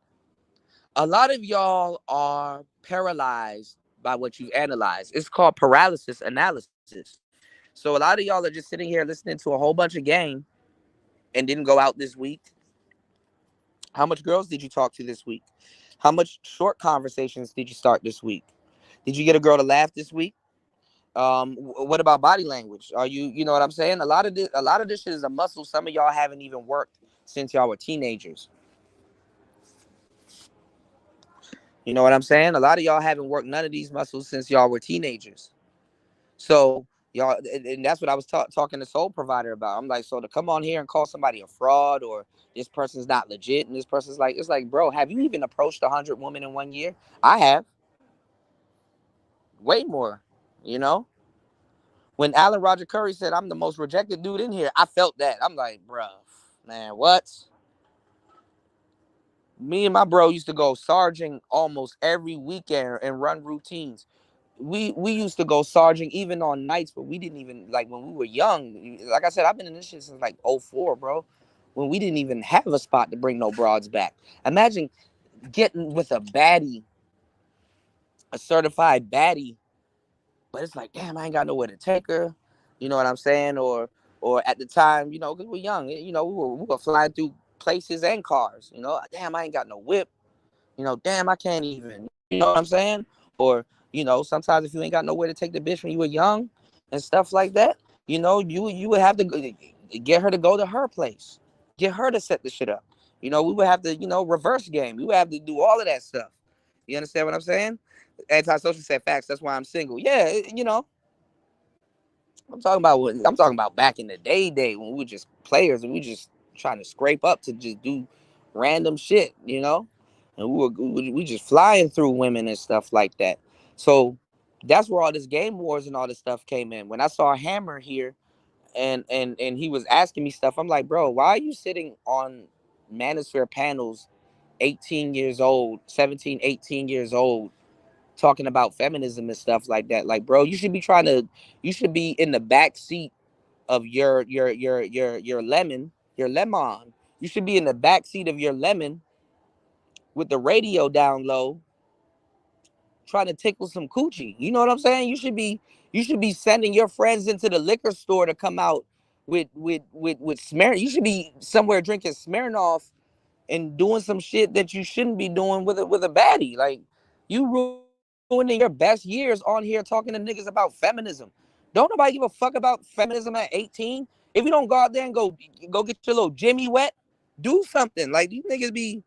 A lot of y'all are paralyzed by what you've analyzed. It's called paralysis analysis. So a lot of y'all are just sitting here listening to a whole bunch of game and didn't go out this week. How much girls did you talk to this week? How much short conversations did you start this week? Did you get a girl to laugh this week? What about body language? Are you know what I'm saying? A lot of this shit is a muscle some of y'all haven't even worked since y'all were teenagers. You know what I'm saying? A lot of y'all haven't worked none of these muscles since y'all were teenagers. So y'all, and that's what I was talking to Soul Provider about. I'm like, so to come on here and call somebody a fraud or this person's not legit, and this person's like, it's like, bro, have you even approached 100 women in 1 year? I have. Way more, you know? When Alan Roger Curry said, I'm the most rejected dude in here, I felt that. I'm like, bro, man, what? Me and my bro used to go sergeant almost every weekend and run routines. We used to go sergeant even on nights, but we didn't even, like, when we were young. Like I said, I've been in this shit since like 04, bro. When we didn't even have a spot to bring no broads back. Imagine getting with a baddie, a certified baddie, but it's like, damn, I ain't got nowhere to take her. You know what I'm saying? Or at the time, you know, because we're young, you know, we were flying through places and cars. You know, damn, I ain't got no whip. You know, damn, I can't even. You know what I'm saying? Or, you know, sometimes if you ain't got nowhere to take the bitch when you were young and stuff like that, you know, you would have to get her to go to her place. Get her to set the shit up. You know, we would have to, you know, reverse game. We would have to do all of that stuff. You understand what I'm saying? Antisocial said facts. That's why I'm single. Yeah, you know. I'm talking about back in the day when we were just players and we just trying to scrape up to just do random shit, you know? And we just flying through women and stuff like that. So that's where all this game wars and all this stuff came in. When I saw Hammer here and he was asking me stuff, I'm like, bro, why are you sitting on Manosphere panels 18 years old, 17, 18 years old, talking about feminism and stuff like that? Like, bro, you should be in the back seat of your lemon. You should be in the back seat of your lemon with the radio down low, trying to tickle some coochie. You know what I'm saying? You should be sending your friends into the liquor store to come out with Smirnoff. You should be somewhere drinking Smirnoff and doing some shit that you shouldn't be doing with a baddie. Like, you ruining your best years on here talking to niggas about feminism. Don't nobody give a fuck about feminism at 18. If you don't go out there and go get your little Jimmy wet, do something. Like, these niggas be,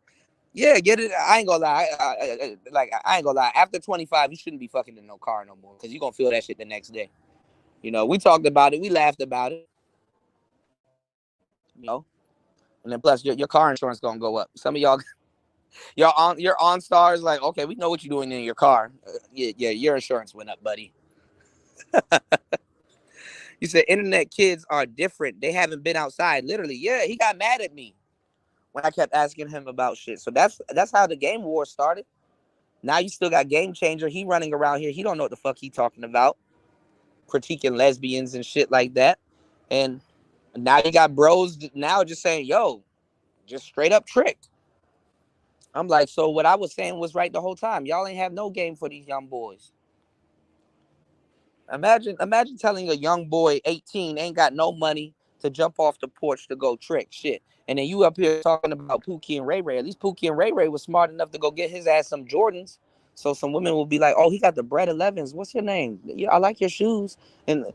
yeah, get it. I ain't gonna lie. I ain't gonna lie. After 25, you shouldn't be fucking in no car no more, because you're gonna feel that shit the next day. You know, we talked about it. We laughed about it. You know, and then plus your car insurance gonna go up. Some of y'all, your OnStar is like, okay, we know what you're doing in your car. Yeah, your insurance went up, buddy. You said internet kids are different. They haven't been outside. Literally, yeah. He got mad at me when I kept asking him about shit. So that's how the game war started. Now you still got Game Changer. He running around here. He don't know what the fuck he talking about, critiquing lesbians and shit like that. And now you got bros now just saying, yo, just straight up tricked. I'm like, so what I was saying was right the whole time. Y'all ain't have no game for these young boys. Imagine telling a young boy 18 ain't got no money to jump off the porch to go trick shit. And then you up here talking about Pookie and Ray Ray. At least Pookie and Ray Ray was smart enough to go get his ass some Jordans. So some women will be like, oh, he got the Bread 11s. What's your name? Yeah, I like your shoes. And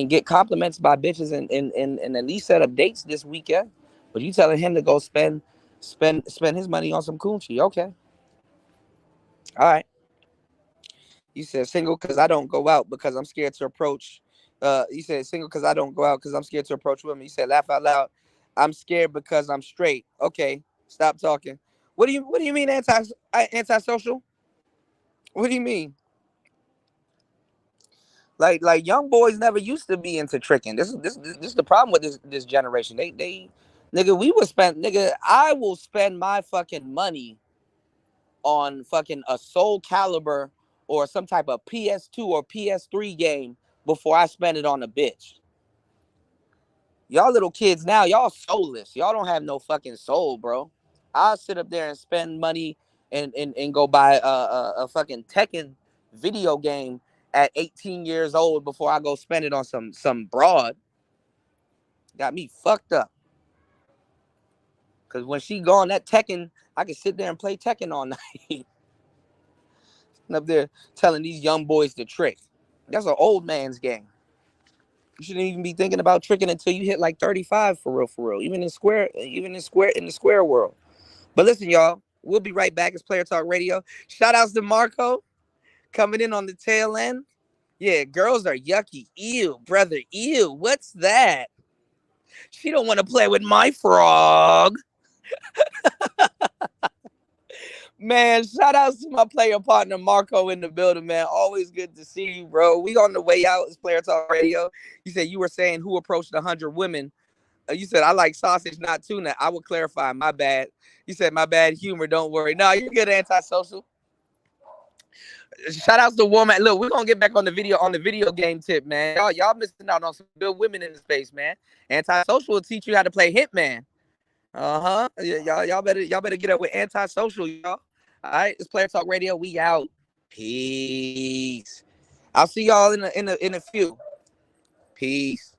get compliments by bitches and at least set up dates this weekend. But you telling him to go spend his money on some coochie. Okay. All right. You said single because I don't go out because I'm scared to approach. You said single because I don't go out because I'm scared to approach women. You said laugh out loud. I'm scared because I'm straight. Okay, stop talking. What do you mean antisocial? What do you mean? Like young boys never used to be into tricking. This is the problem with this generation. Nigga, we would spend, nigga, I will spend my fucking money on fucking a Soul Calibur or some type of PS2 or PS3 game before I spend it on a bitch. Y'all little kids now, y'all soulless. Y'all don't have no fucking soul, bro. I'll sit up there and spend money and go buy a fucking Tekken video game at 18 years old before I go spend it on some broad. Got me fucked up. Cause when she go on that Tekken, I can sit there and play Tekken all night. And up there telling these young boys to trick. That's an old man's game. You shouldn't even be thinking about tricking until you hit like 35 for real. Even in the square world. But listen, y'all, we'll be right back. It's Player Talk Radio. Shout outs to Marco coming in on the tail end. Yeah, girls are yucky. Ew, brother. Ew, what's that? She don't want to play with my frog. Man, shout outs to my player partner Marco in the building, man. Always good to see you, bro. We on the way out. It's Player Talk Radio. You said you were saying who approached 100 women. You said I like sausage, not tuna. I will clarify. My bad. You said my bad humor. Don't worry. No, you're good, antisocial. Shout outs to woman. Look, we're gonna get back on the video game tip, man. Y'all missing out on some good women in the space, man. Antisocial will teach you how to play Hitman. Y'all better get up with Antisocial, y'all. All right, it's Player Talk Radio. We out. Peace. I'll see y'all in a few. Peace.